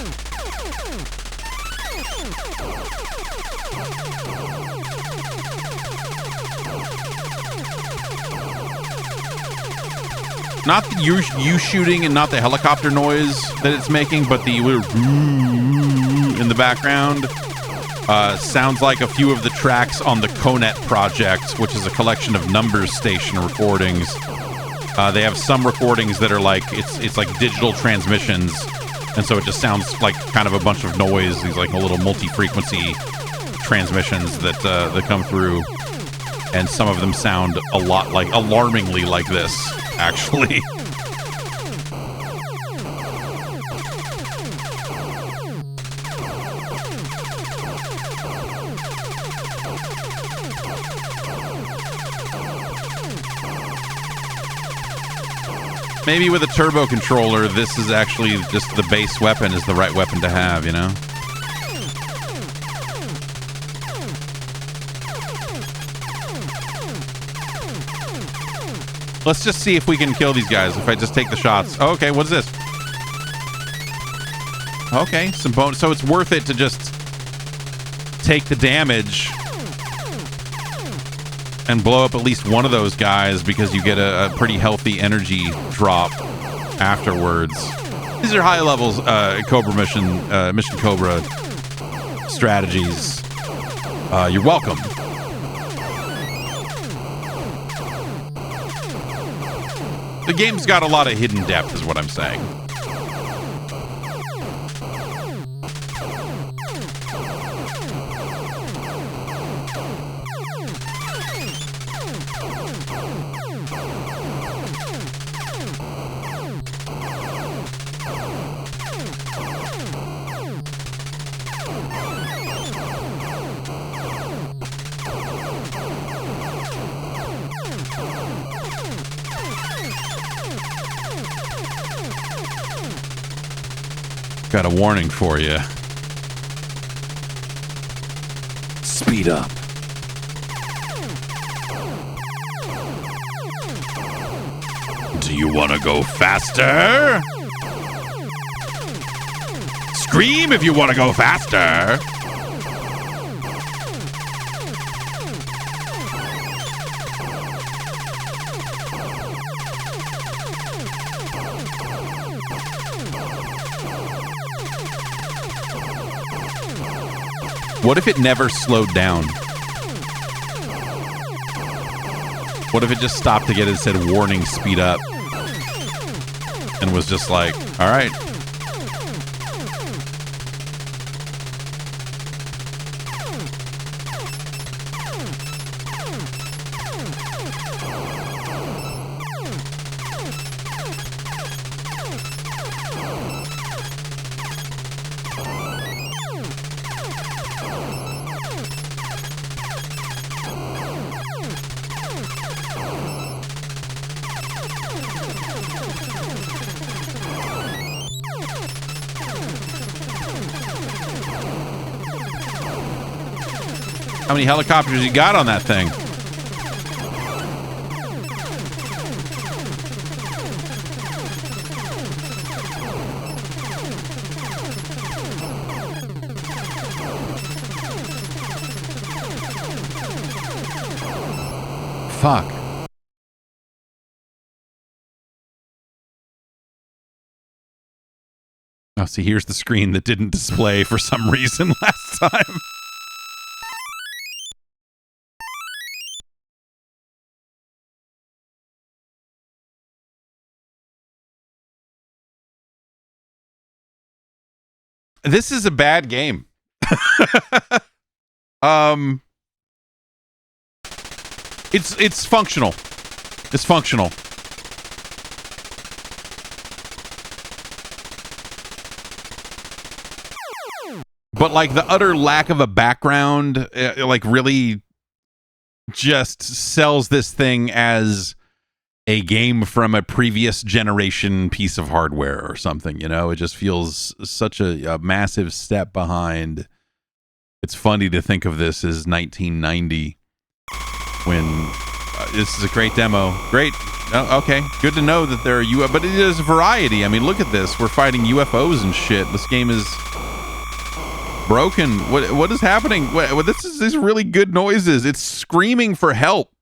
Speaker 1: Not the you shooting and not the helicopter noise that it's making, but the in the background. Sounds like a few of the tracks on the Conet project, which is a collection of numbers station recordings. They have some recordings that are like, it's like digital transmissions, and so it just sounds like kind of a bunch of noise. These like a little multi-frequency transmissions that come through, and some of them sound a lot like, alarmingly like this, actually. Maybe with a turbo controller, this is actually just the base weapon is the right weapon to have, you know? Let's just see if we can kill these guys if I just take the shots. Oh, okay, what is this? Okay, some bonus. So it's worth it to just take the damage and blow up at least one of those guys because you get a pretty healthy energy drop afterwards. These are high levels Cobra mission Cobra strategies. You're welcome. The game's got a lot of hidden depth is what I'm saying. Got a warning for you. Speed up. Do you want to go faster? Scream if you want to go faster. What if it never slowed down? What if it just stopped to get it said warning, speed up? And was just like, all right. How many helicopters you got on that thing? Fuck. Oh, see, here's the screen that didn't display for some reason last time. This is a bad game. It's functional. It's functional. But like the utter lack of a background, like really just sells this thing as a game from a previous generation piece of hardware or something, you know? It just feels such a massive step behind. It's funny to think of this as 1990 when this is a great demo. Great. Oh, okay. Good to know that there are UFOs, but it is a variety. I mean, look at this. We're fighting UFOs and shit. This game is broken. What is happening? What this is these really good noises. It's screaming for help.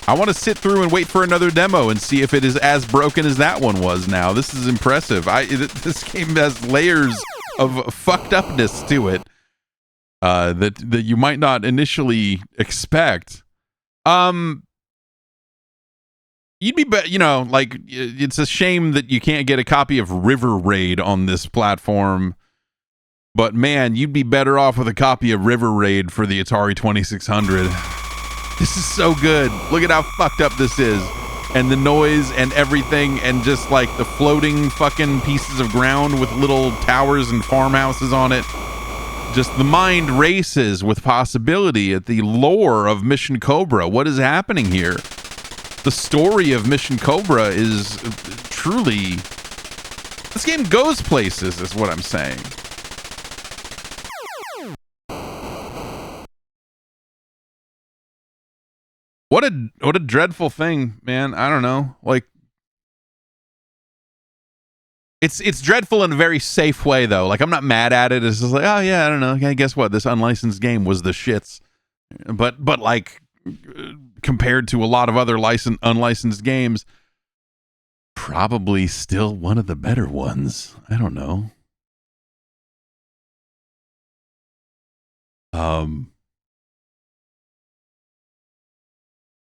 Speaker 1: I want to sit through and wait for another demo and see if it is as broken as that one was now. This is impressive. This game has layers of fucked upness to it that you might not initially expect. You'd be, you know, like, it's a shame that you can't get a copy of River Raid on this platform. But man, you'd be better off with a copy of River Raid for the Atari 2600. This is so good. Look at how fucked up this is. And the noise and everything, and just like the floating fucking pieces of ground with little towers and farmhouses on it. Just the mind races with possibility at the lore of Mission Cobra. What is happening here? The story of Mission Cobra is truly... This game goes places, is what I'm saying. What a dreadful thing, man. I don't know. Like, it's dreadful in a very safe way, though. Like, I'm not mad at it. It's just like, oh yeah, I don't know. Okay, guess what? This unlicensed game was the shits. But like, compared to a lot of other unlicensed games, probably still one of the better ones. I don't know.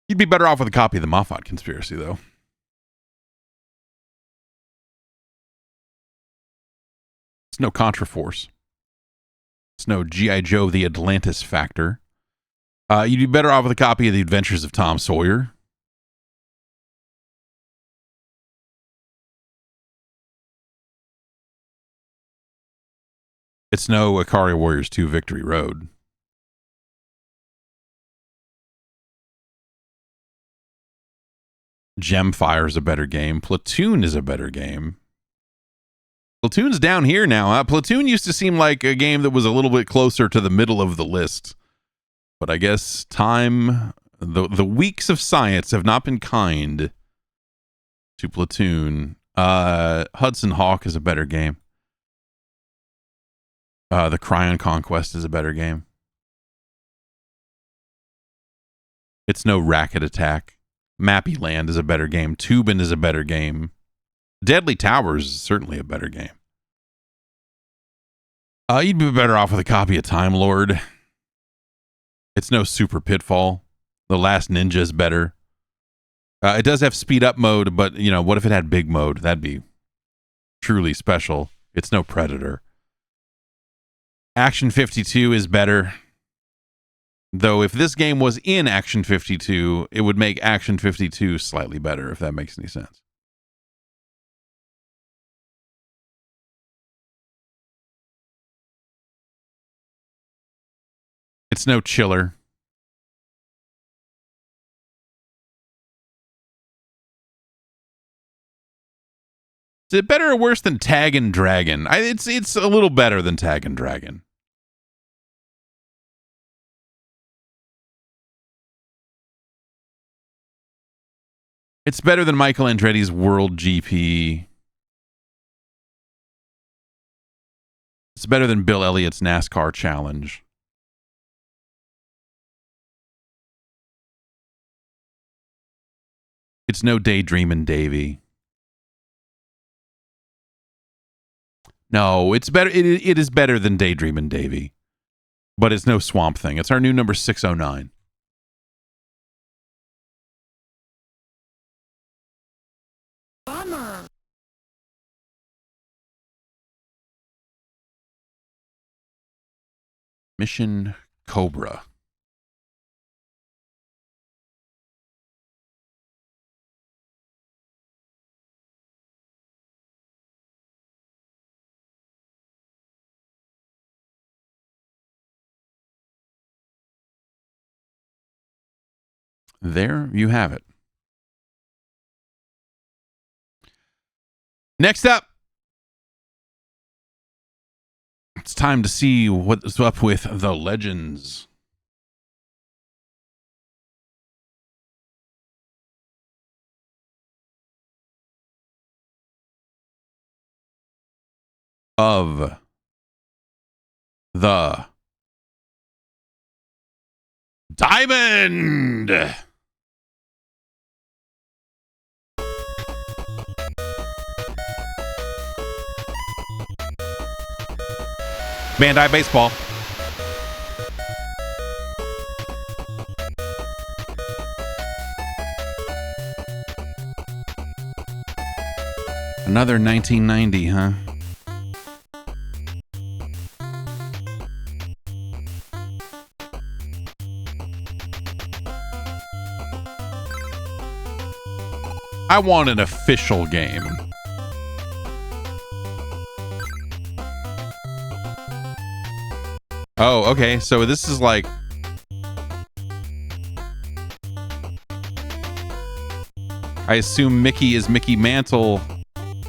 Speaker 1: You'd be better off with a copy of the Mafat Conspiracy, though. It's no Contraforce. It's no G.I. Joe the Atlantis Factor. You'd be better off with a copy of The Adventures of Tom Sawyer. It's no Ikari Warriors 2 Victory Road. Gemfire is a better game. Platoon is a better game. Platoon's down here now. Platoon used to seem like a game that was a little bit closer to the middle of the list. But I guess time, the weeks of science have not been kind to Platoon. Hudson Hawk is a better game. The Cryon Conquest is a better game. It's no Racket Attack. Mappy Land is a better game. Tubin is a better game. Deadly Towers is certainly a better game. You'd be better off with a copy of Time Lord. It's no Super Pitfall. The Last Ninja is better. It does have speed up mode, but you know, what if it had big mode? That'd be truly special. It's no Predator. Action 52 is better. Though if this game was in Action 52, it would make Action 52 slightly better, if that makes any sense. It's no Chiller. Is it better or worse than Tag and Dragon? It's a little better than Tag and Dragon. It's better than Michael Andretti's World GP. It's better than Bill Elliott's NASCAR Challenge. It's no Daydreamin' Davy. No, it's better. It is better than Daydreamin' Davy. But it's no Swamp Thing. It's our new number 609.
Speaker 2: Bummer.
Speaker 1: Mission Cobra. There you have it. Next up, it's time to see what's up with the legends. Of the Diamond. Bandai Baseball. Another 1990, huh? I want an official game. Oh, okay. So this is like... I assume Mickey is Mickey Mantle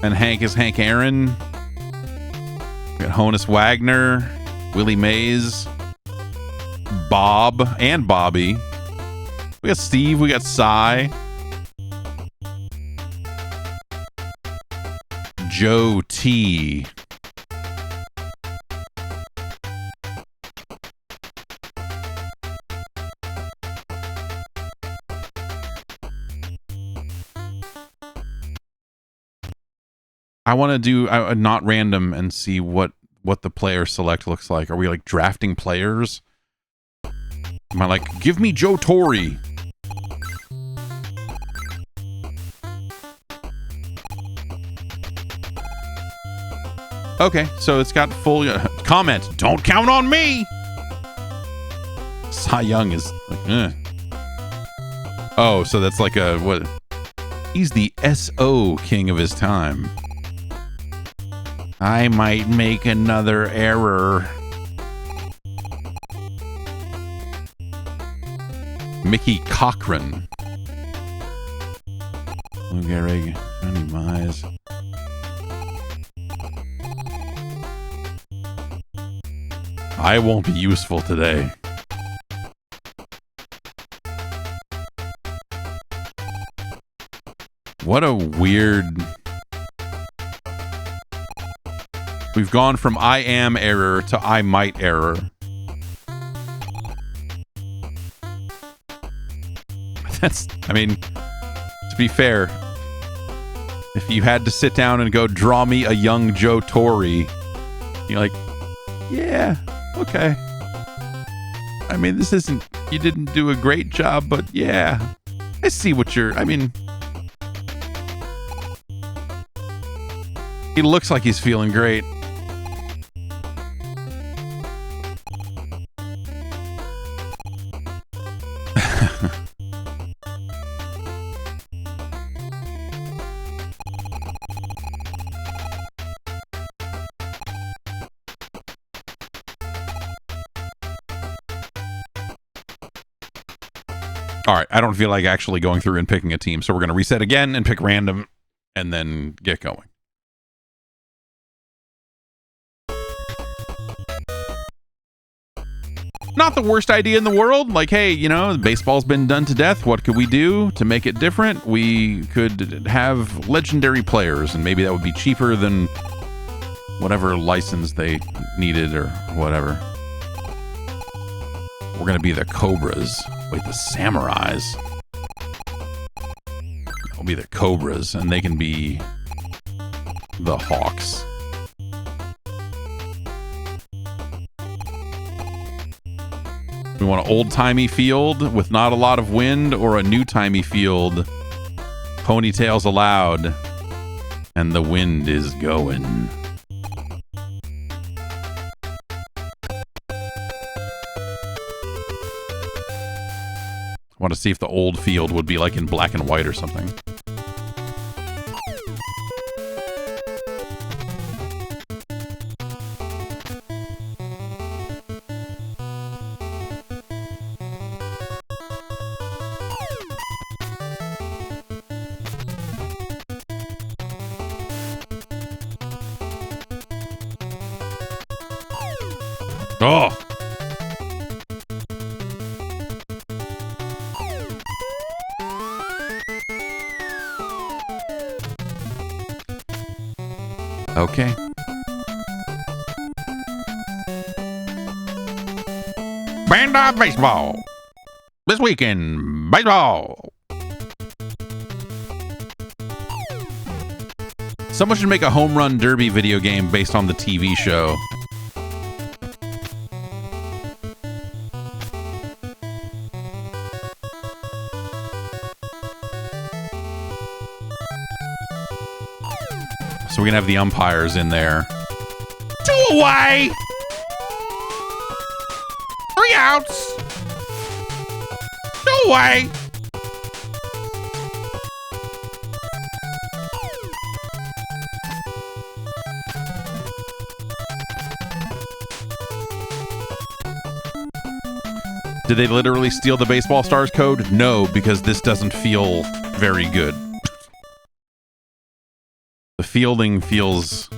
Speaker 1: and Hank is Hank Aaron. We got Honus Wagner, Willie Mays, Bob and Bobby. We got Steve. We got Cy. Joe T. I want to do not random and see what the player select looks like. Are we like drafting players? Am I like, give me Joe Torre? Okay, so it's got full comment. Don't count on me. Cy Young is like, oh, so that's like a what? He's the SO king of his time. I might make another error. Mickey Cochran. Lou Gehrig, Johnny Mize. I won't be useful today. What a weird... We've gone from I am error to I might error. That's, I mean, to be fair, if you had to sit down and go draw me a young Joe Torre, you're like, yeah, okay. I mean, this isn't, you didn't do a great job, but yeah, I see what you're, I mean, he looks like he's feeling great. All right, I don't feel like actually going through and picking a team, so we're going to reset again and pick random and then get going. Not the worst idea in the world. Like, hey, you know, baseball's been done to death. What could we do to make it different? We could have legendary players, and maybe that would be cheaper than whatever license they needed or whatever. We're going to be the Cobras. Wait, the Samurais. We'll be the Cobras, and they can be the Hawks. We want an old-timey field with not a lot of wind, or a new-timey field, ponytails allowed, and the wind is going. I want to see if the old field would be like in black and white or something. Oh! Okay. Band of baseball. This weekend, baseball. Someone should make a home run derby video game based on the TV show. So we're going to have the umpires in there. 2 away! 3 outs! 2 away! Did they literally steal the Baseball Stars code? No, because this doesn't feel very good. The fielding feels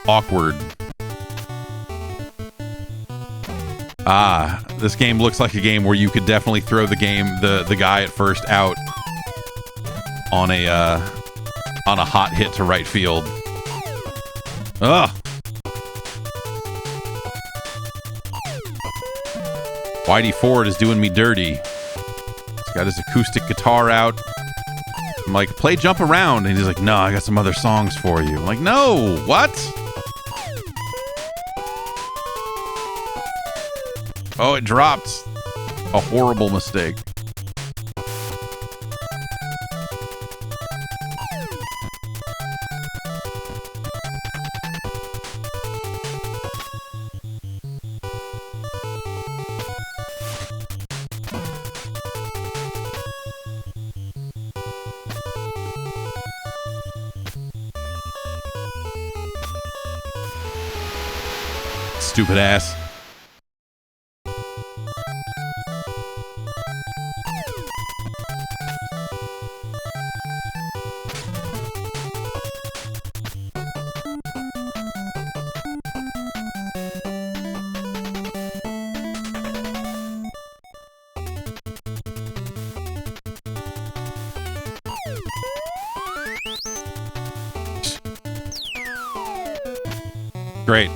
Speaker 1: awkward. This game looks like a game where you could definitely throw the guy at first out on a hot hit to right field. Ugh. Whitey Ford is doing me dirty. He's got his acoustic guitar out. I'm like, play Jump Around. And he's like, no, I got some other songs for you. I'm like, no, what? Oh, it dropped. A horrible mistake. Stupid ass. Great.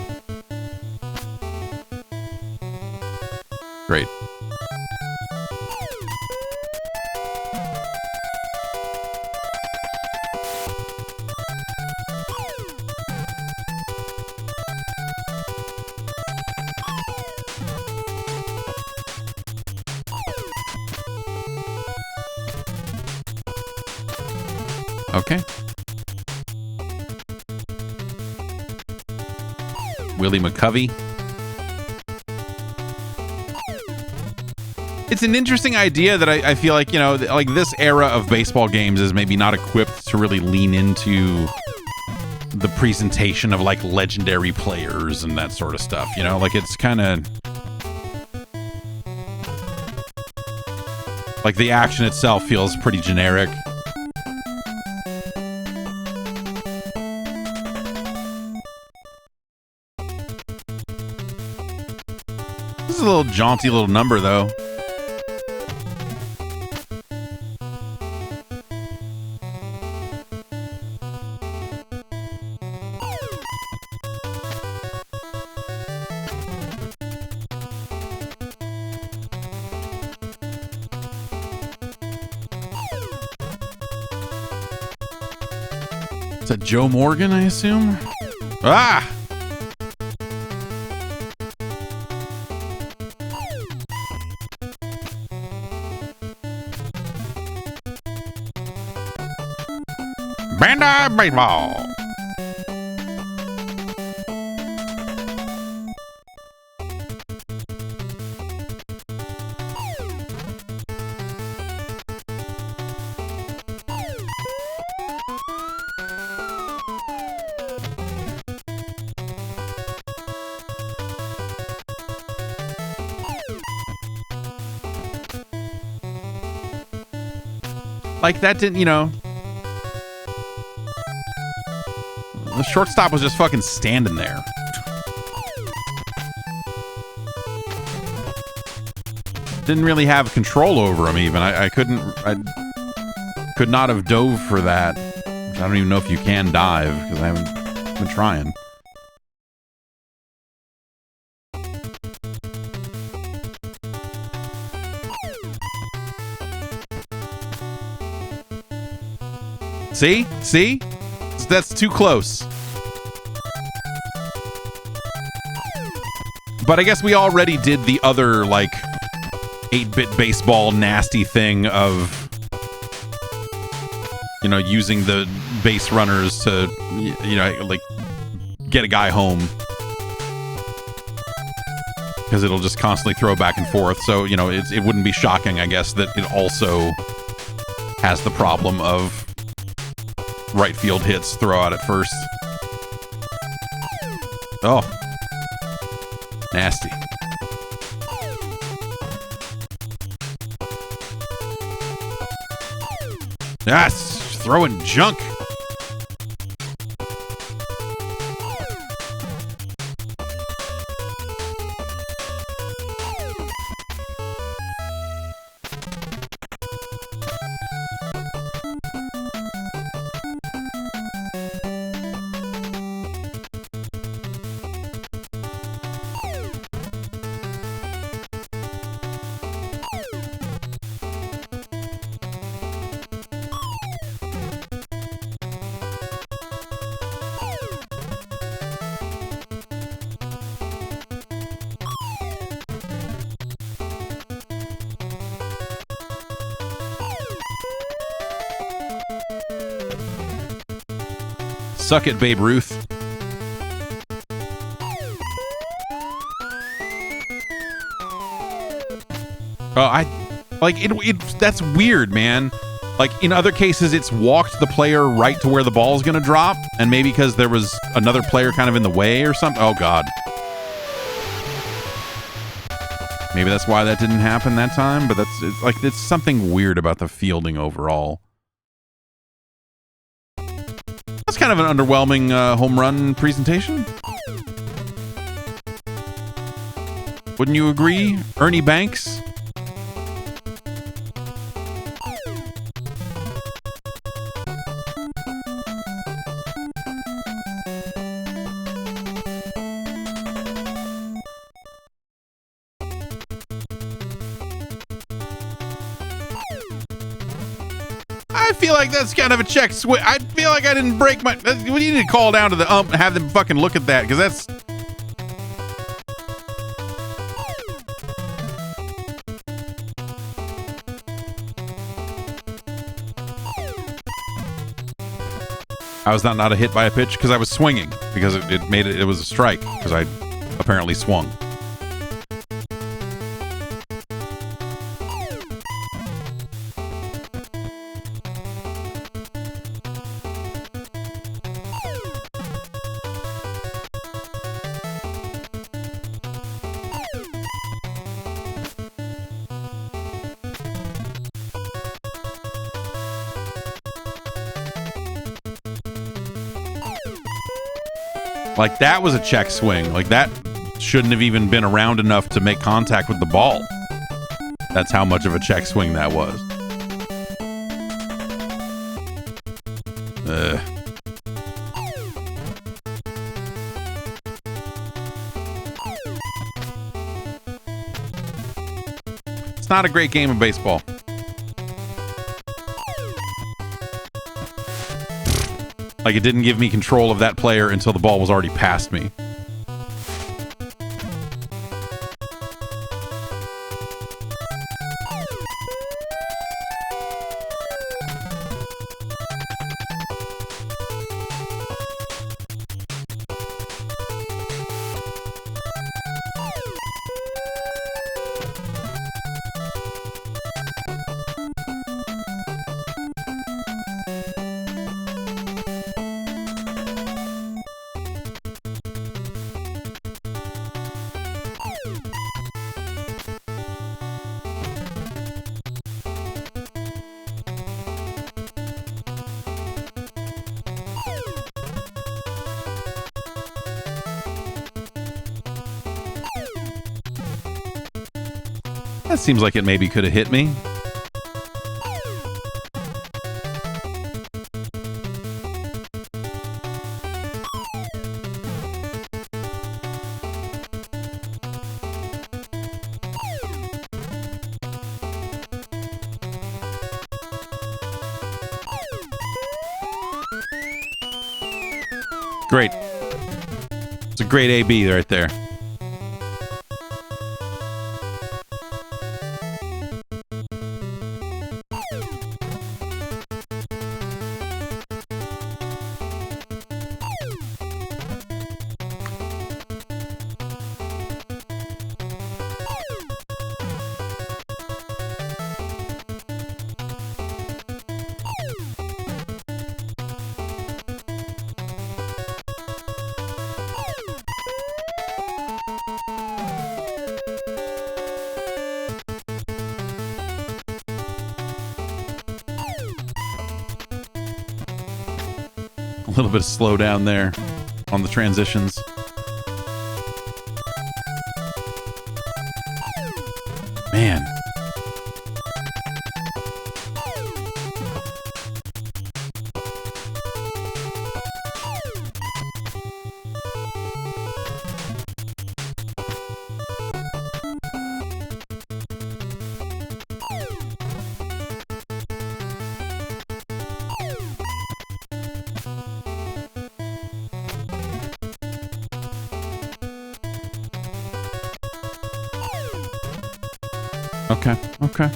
Speaker 1: Great. Okay. Willie McCovey. It's an interesting idea that I feel like, you know, like this era of baseball games is maybe not equipped to really lean into the presentation of like legendary players and that sort of stuff, you know, like it's kind of like the action itself feels pretty generic. This is a little jaunty little number though. Is that Joe Morgan, I assume? Ah! Bandai Baseball! Like, that didn't, you know... The shortstop was just fucking standing there. Didn't really have control over him, even. I could not have dove for that. I don't even know if you can dive, because I haven't been trying. See? See? That's too close. But I guess we already did the other, like, 8-bit baseball nasty thing of, you know, using the base runners to, you know, like, get a guy home. Because it'll just constantly throw back and forth. So, you know, it wouldn't be shocking, I guess, that it also has the problem of right field hits, throw out at first. Oh. Nasty. Yes, throwing junk. Suck it, Babe Ruth. That's weird, man. Like, in other cases, it's walked the player right to where the ball's gonna drop, and maybe because there was another player kind of in the way or something. Oh, God. Maybe that's why that didn't happen that time, but it's something weird about the fielding overall. That's kind of an underwhelming home run presentation. Wouldn't you agree, Ernie Banks? I feel like that's kind of a check swing. I feel like I didn't break my... We need to call down to the ump and have them fucking look at that, because that's... I was not a hit by a pitch because I was swinging, because it was a strike, because I apparently swung. Like, that was a check swing. Like, that shouldn't have even been around enough to make contact with the ball. That's how much of a check swing that was. It's not a great game of baseball. Like, it didn't give me control of that player until the ball was already past me. That seems like it maybe could have hit me. Great. It's a great AB right there. A little bit of slow down there on the transitions. Man. Okay, okay.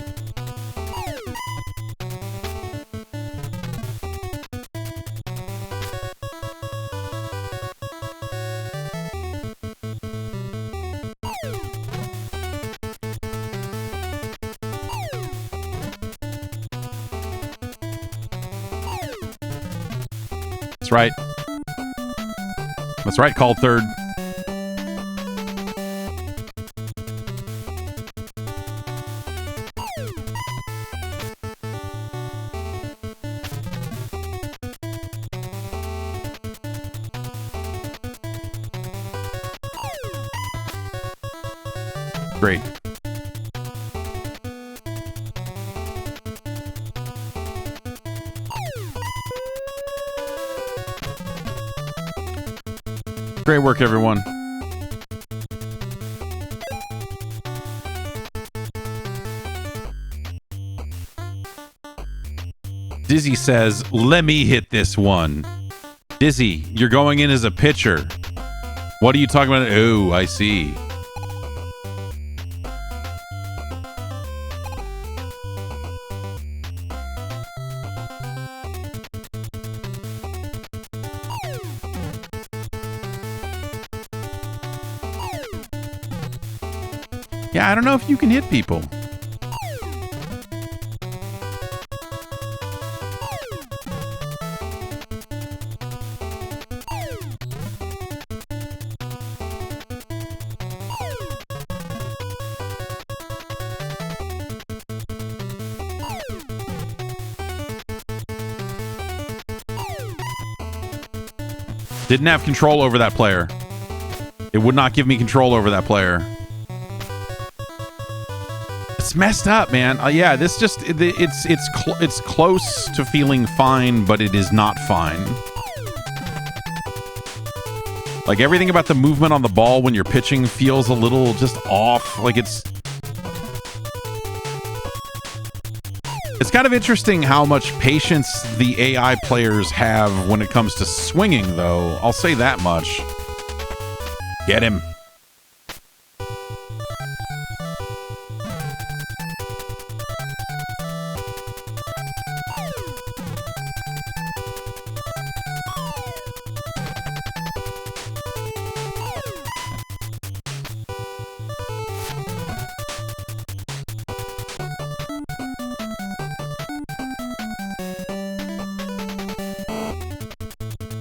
Speaker 1: That's right. That's right, called third. Great. Great work, everyone. Dizzy says, let me hit this one. Dizzy, you're going in as a pitcher. What are you talking about? Oh, I see. Yeah, I don't know if you can hit people. Didn't have control over that player. It would not give me control over that player. It's messed up, man. Yeah, this just it's close to feeling fine, but it is not fine. Like everything about the movement on the ball when you're pitching feels a little just off. Like it's kind of interesting how much patience the AI players have when it comes to swinging, though. I'll say that much. Get him.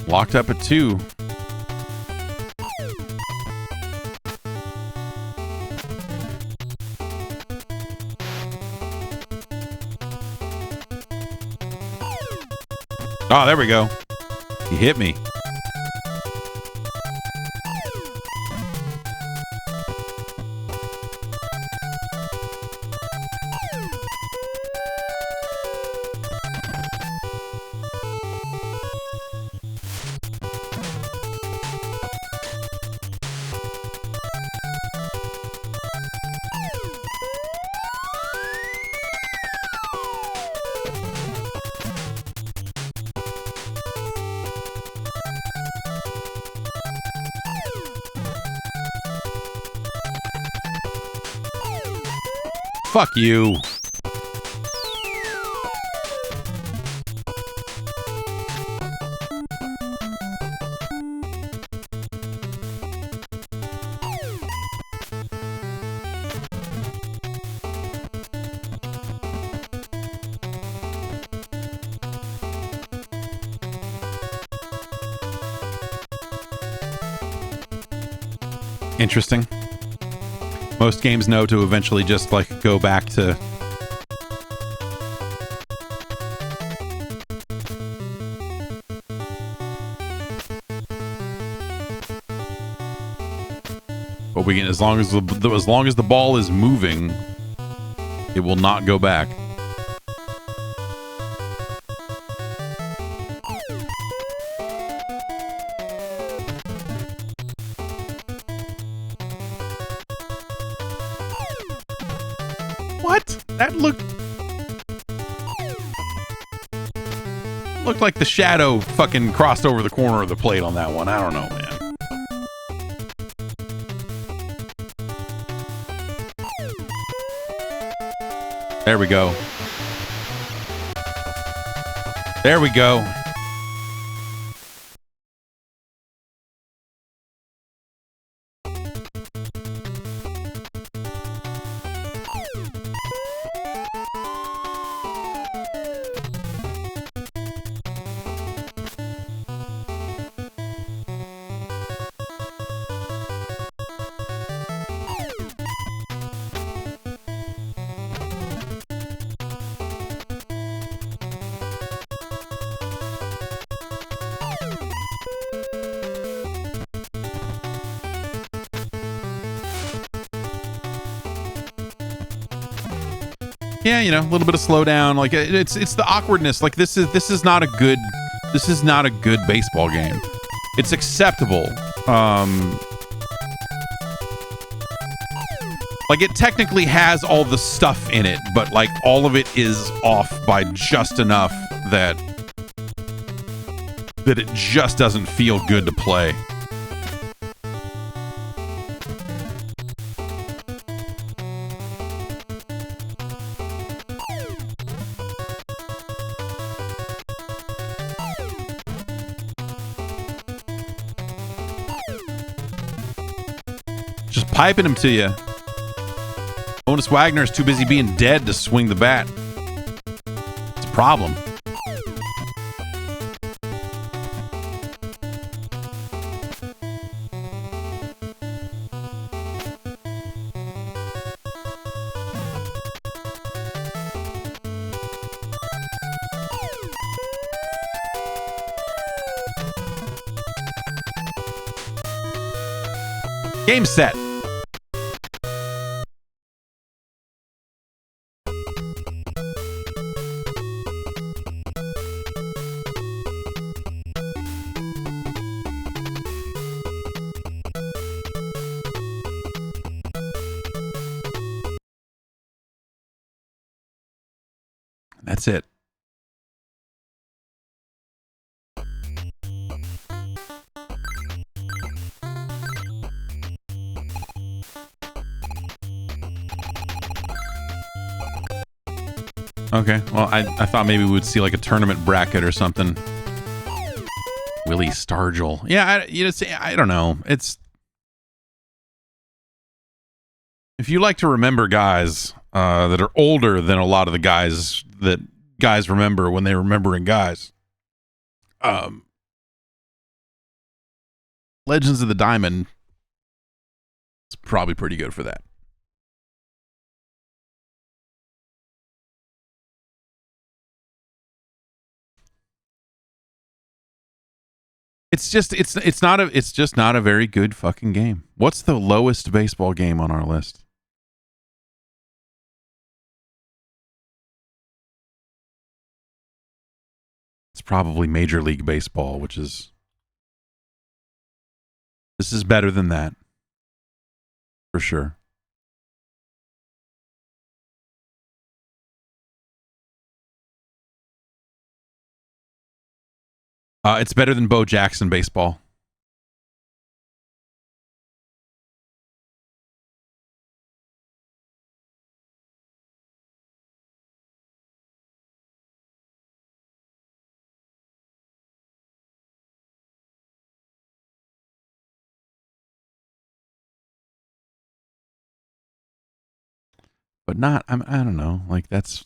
Speaker 1: Locked up at 2. Oh, there we go. He hit me. Fuck you. Interesting. Most games know to eventually just like go back to but we can, as long as the ball is moving, it will not go back. What? That looked like the shadow fucking crossed over the corner of the plate on that one. I don't know, man. There we go. There we go. Yeah, you know, a little bit of slowdown. Like it's the awkwardness. Like this is not a good baseball game. It's acceptable. Like it technically has all the stuff in it, but like all of it is off by just enough that it just doesn't feel good to play. Just piping him to you. Bonus Wagner is too busy being dead to swing the bat. It's a problem. Game set. That's it. Okay, well, I thought maybe we would see like a tournament bracket or something. Willie Stargell. Yeah, I don't know. It's... If you like to remember guys that are older than a lot of the guys that guys remember when they're remembering guys, Legends of the Diamond is probably pretty good for that. It's just not a very good fucking game. What's the lowest baseball game on our list? It's probably Major League Baseball, which is... This is better than that. For sure. It's better than Bo Jackson Baseball. But not, I don't know, like that's...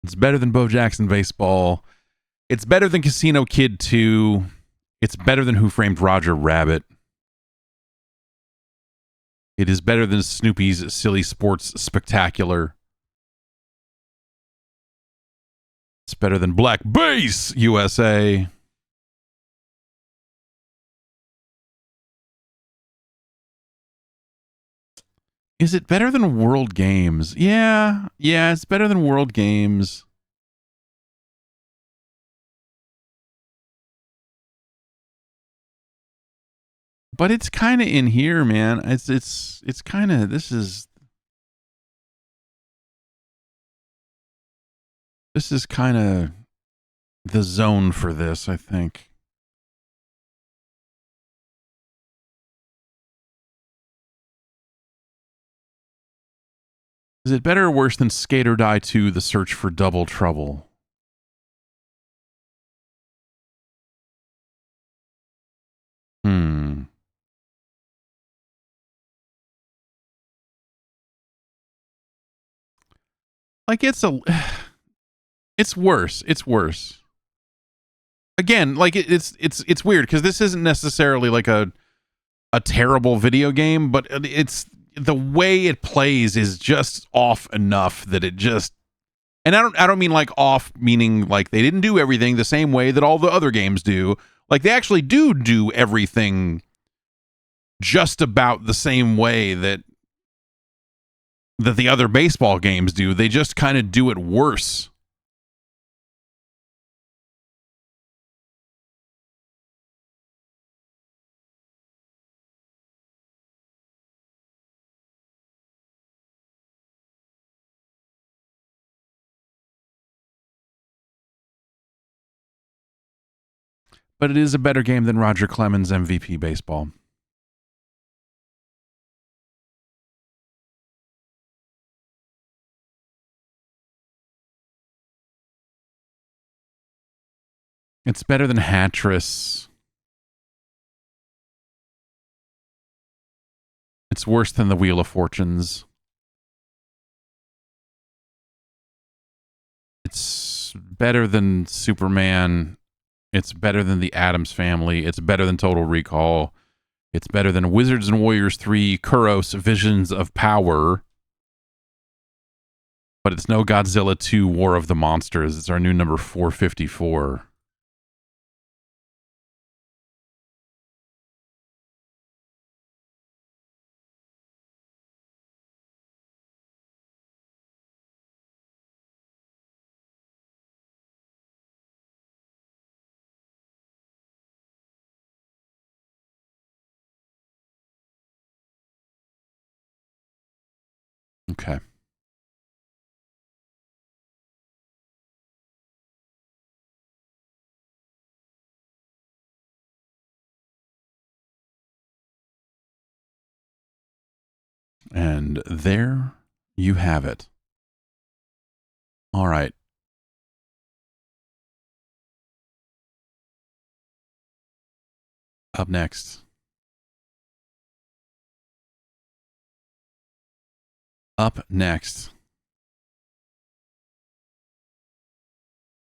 Speaker 1: It's better than Bo Jackson Baseball. It's better than Casino Kid 2. It's better than Who Framed Roger Rabbit. It is better than Snoopy's Silly Sports Spectacular. It's better than Black Base USA. Is it better than World Games? Yeah, it's better than World Games. But it's kind of in here, man. It's kind of, this is kind of the zone for this, I think. Is it better or worse than Skate or Die 2, The Search for Double Trouble? Like it's worse. It's worse. Again, like it's weird because this isn't necessarily like a terrible video game, but it's the way it plays is just off enough that it just, and I don't mean like off meaning like they didn't do everything the same way that all the other games do. Like, they actually do everything just about the same way that the other baseball games do. They just kind of do it worse. But it is a better game than Roger Clemens' MVP baseball. It's better than Hatris. It's worse than the Wheel of Fortunes. It's better than Superman. It's better than the Addams Family. It's better than Total Recall. It's better than Wizards and Warriors 3, Kuros, Visions of Power. But it's no Godzilla 2, War of the Monsters. It's our new number 454. Okay. And there you have it. All right. Up next. Up next.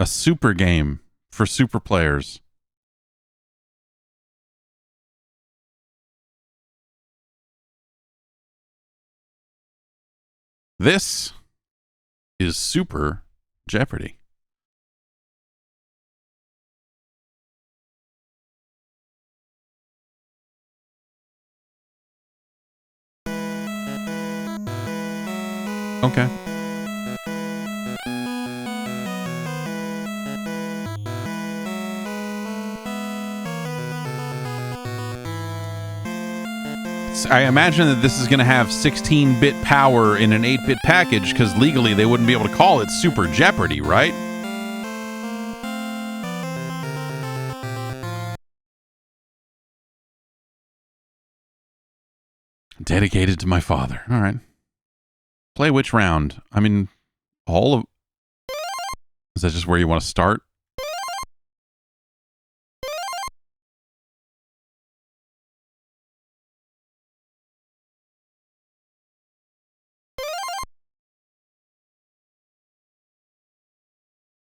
Speaker 1: A super game for super players. This is Super Jeopardy. Okay. I imagine that this is going to have 16-bit power in an 8-bit package, because legally they wouldn't be able to call it Super Jeopardy, right? Dedicated to my father. All right. Play which round? I mean, all of... Is that just where you want to start?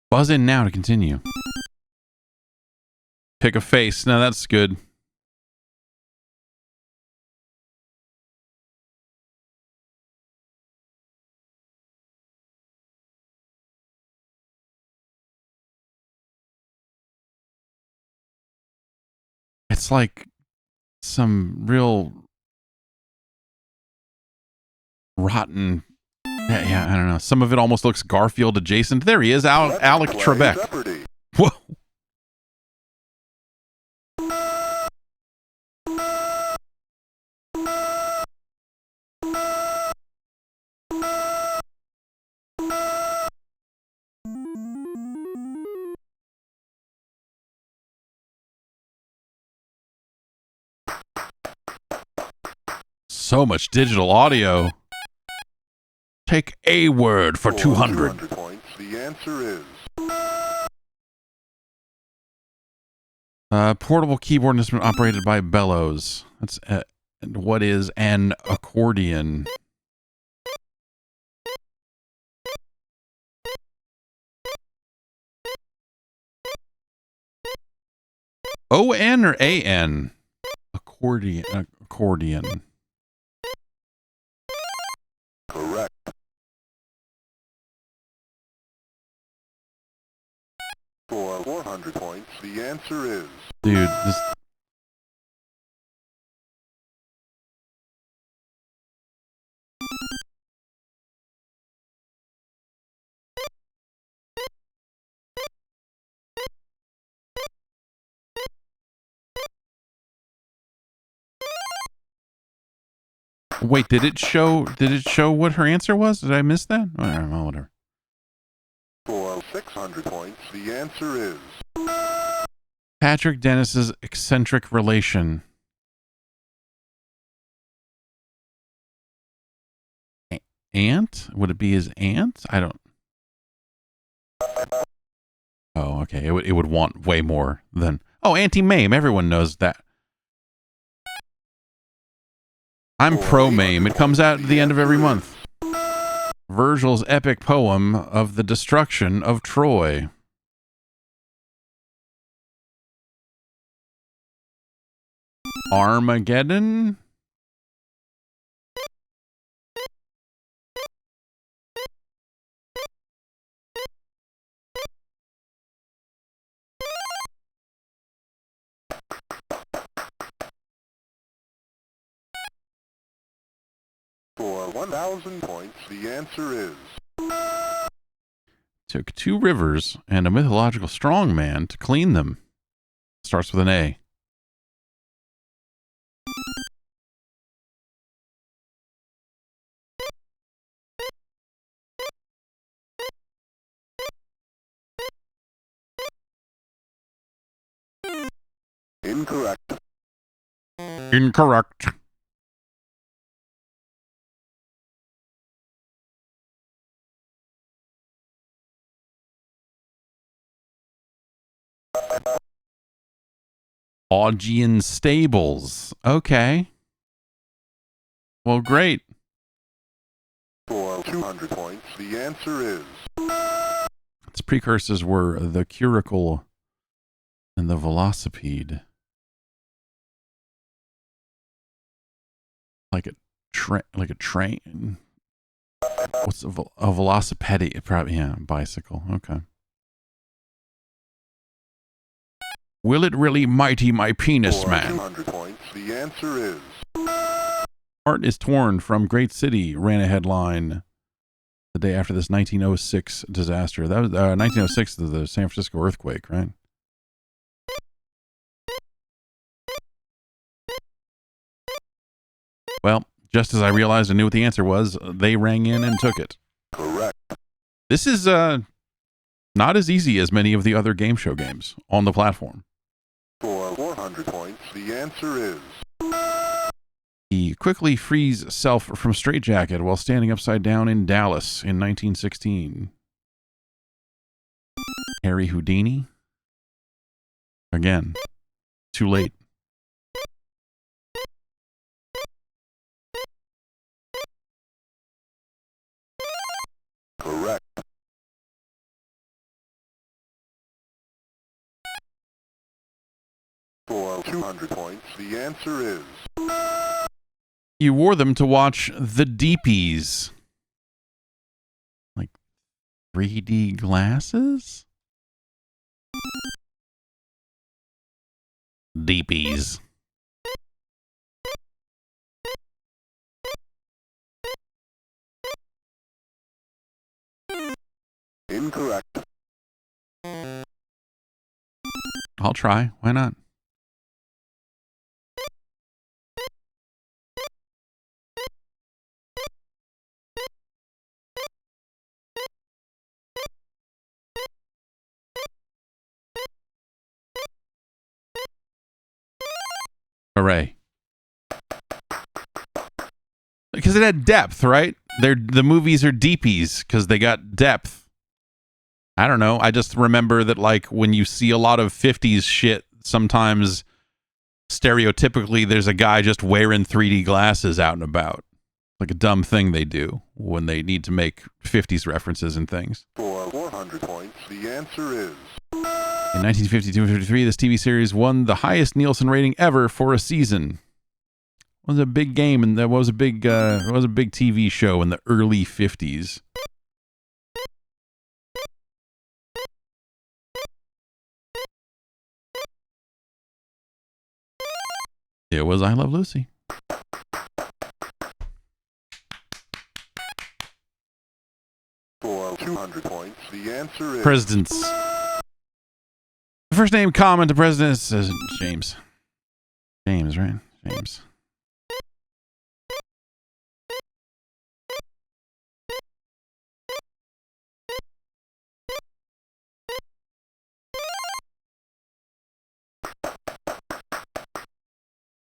Speaker 1: Buzz in now to continue. Pick a face. No, that's good. It's like some real rotten... Yeah, I don't know. Some of it almost looks Garfield adjacent. There he is, Alec Trebek.
Speaker 2: Jeopardy.
Speaker 1: Whoa. So much digital audio. Take a word for 200.
Speaker 2: Points. The answer is
Speaker 1: portable keyboard instrument operated by bellows. That's what is an accordion? O-N or A-N? Accordion. Accordion.
Speaker 2: correct. For 400 200 points. The answer is...
Speaker 1: Dude, this... Wait, did it show what her answer was? Did I miss that? I don't know, whatever.
Speaker 2: For 600 points, the answer is...
Speaker 1: Patrick Dennis's eccentric relation. Aunt? Would it be his aunt? I don't... Oh, okay. It would want way more than... Oh, Auntie Mame. Everyone knows that. I'm pro Mame. It comes out at the end of every month. Virgil's epic poem of the destruction of Troy. Armageddon?
Speaker 2: For 1,000 points, the answer is...
Speaker 1: Took 2 rivers and a mythological strongman to clean them. Starts with an A.
Speaker 2: Incorrect.
Speaker 1: Incorrect. Augean Stables. Okay. Well, great.
Speaker 2: For 200 points, the answer is...
Speaker 1: Its precursors were the curricle and the velocipede. Like a train. What's a velocipede? Probably, yeah, bicycle. Okay. Will it really mighty my penis,
Speaker 2: For
Speaker 1: man?
Speaker 2: 200 points, the answer is...
Speaker 1: Heart is torn from great city, ran a headline the day after this 1906 disaster. That was 1906, the San Francisco earthquake, right? Well, just as I realized I knew what the answer was, they rang in and took it.
Speaker 2: Correct.
Speaker 1: This is not as easy as many of the other game show games on the platform.
Speaker 2: For 400 points, the answer is...
Speaker 1: He quickly frees self from straitjacket while standing upside down in Dallas in 1916. Harry Houdini? Again, too late.
Speaker 2: Correct. For 200 points, the answer is...
Speaker 1: You wore them to watch the Deepies. Like 3D glasses? Deepies.
Speaker 2: Incorrect.
Speaker 1: I'll try. Why not? Hooray. Because it had depth, right? The movies are deepies because they got depth. I don't know. I just remember that, like, when you see a lot of 50s shit, sometimes stereotypically there's a guy just wearing 3D glasses out and about. Like a dumb thing they do when they need to make 50s references and things.
Speaker 2: For 400 points, the answer is...
Speaker 1: In 1952-53, this TV series won the highest Nielsen rating ever for a season. It was a big game, and that was a big TV show in the early 50s. It was I Love Lucy.
Speaker 2: For 200 points, the answer is...
Speaker 1: Presidents. The first name common to presidents is James. James, right? James.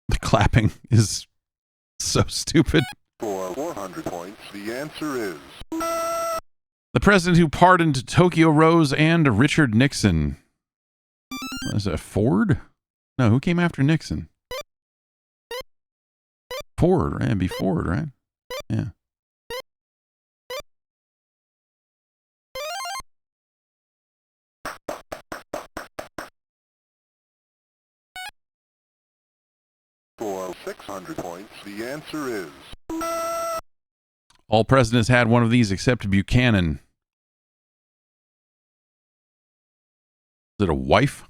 Speaker 1: The clapping is so stupid.
Speaker 2: For 400 points, the answer is...
Speaker 1: The president who pardoned Tokyo Rose and Richard Nixon. Was it Ford? No, who came after Nixon? Ford, right? It'd be Ford, right? Yeah.
Speaker 2: For 600 points, the answer is...
Speaker 1: All presidents had one of these except Buchanan. Is it a wife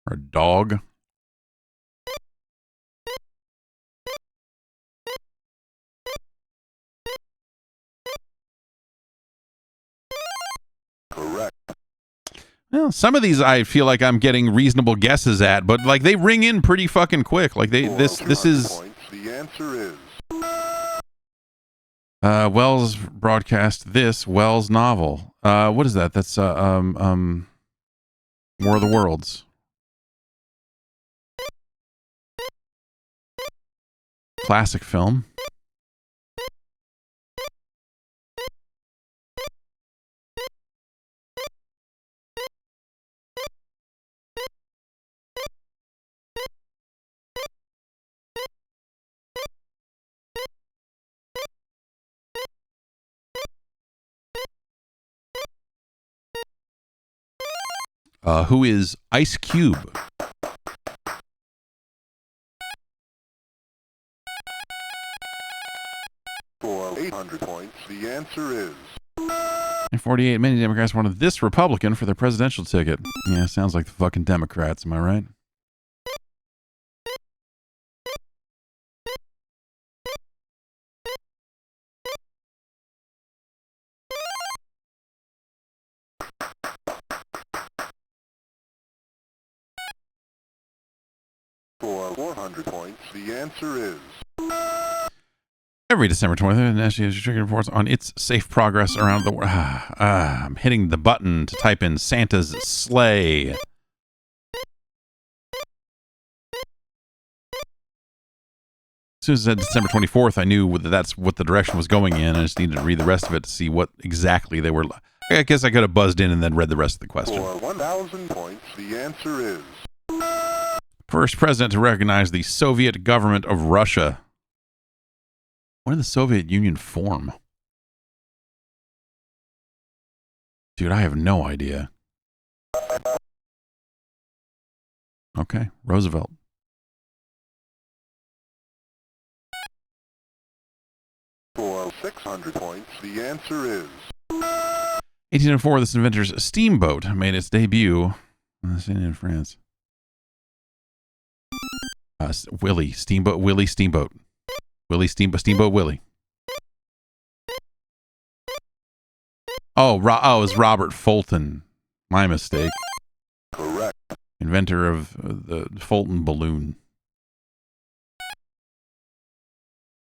Speaker 1: or a dog?
Speaker 2: Correct.
Speaker 1: Well, some of these I feel like I'm getting reasonable guesses at, but like they ring in pretty fucking quick. Like they
Speaker 2: For
Speaker 1: this
Speaker 2: 200
Speaker 1: is
Speaker 2: points, the answer is...
Speaker 1: Wells broadcast this Wells novel. What is that? That's War of the Worlds. Classic film. Who is Ice Cube?
Speaker 2: For 800 points, the answer is...
Speaker 1: In 48, many Democrats wanted this Republican for their presidential ticket. Yeah, sounds like the fucking Democrats, am I right?
Speaker 2: For 400 points, the answer is...
Speaker 1: Every December 23rd, the NES trigger reports on its safe progress around the world. I'm hitting the button to type in Santa's sleigh. As soon as it said December 24th, I knew that that's what the direction was going in. I just needed to read the rest of it to see what exactly they were. I guess I could have buzzed in and then read the rest of the question.
Speaker 2: For 1,000 points, the answer is...
Speaker 1: First president to recognize the Soviet government of Russia. When did the Soviet Union form? Dude, I have no idea. Okay, Roosevelt.
Speaker 2: For 600 points, the answer is...
Speaker 1: 1804, this inventor's steamboat made its debut in France. Willie, Steamboat Willie, Steamboat. Willie, Steamboat Willie. Oh, it was Robert Fulton. My mistake.
Speaker 2: Correct.
Speaker 1: Inventor of the Fulton balloon.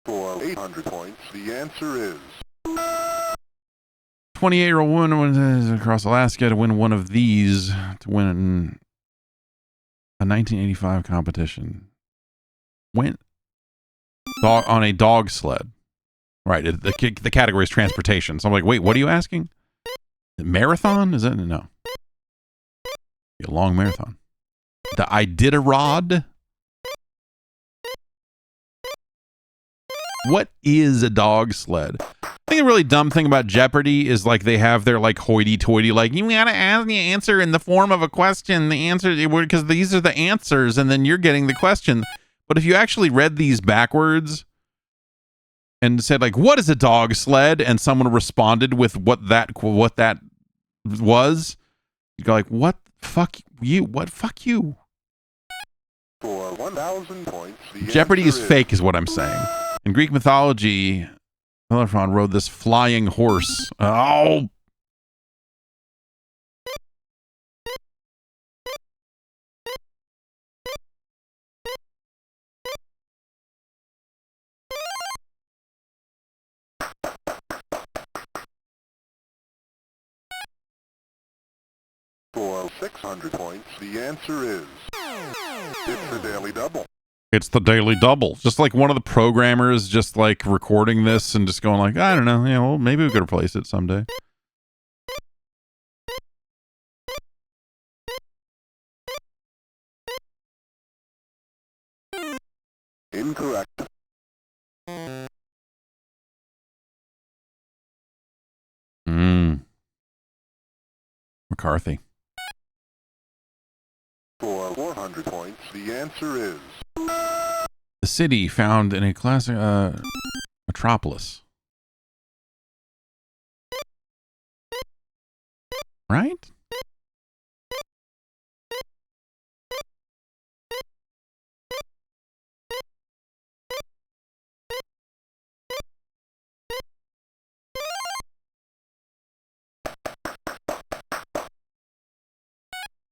Speaker 2: For 800 points, the answer is...
Speaker 1: 28-year-old woman went across Alaska to win one of these, to win a 1985 competition. Went on a dog sled. Right, the category is transportation. So I'm like, wait, what are you asking? Marathon? Is that? No. A long marathon. The Iditarod? What is a dog sled? I think a really dumb thing about Jeopardy is like they have their like hoity-toity, like, you gotta ask the answer in the form of a question. The answer, because these are the answers, and then you're getting the question. But if you actually read these backwards and said like, what is a dog sled? And someone responded with what that was, you go like, what? Fuck you. What? Fuck you.
Speaker 2: For 1,000 points, the
Speaker 1: Jeopardy is
Speaker 2: answer
Speaker 1: fake, is what I'm saying. In Greek mythology, Bellerophon rode this flying horse. Oh!
Speaker 2: For 600 points, the answer is... It's the Daily Double.
Speaker 1: It's the Daily Double. Just like one of the programmers just like recording this and just going like, I don't know, yeah, well, maybe we could replace it someday.
Speaker 2: Incorrect.
Speaker 1: McCarthy.
Speaker 2: For 400 points, the answer is...
Speaker 1: The city found in a classic metropolis. Right?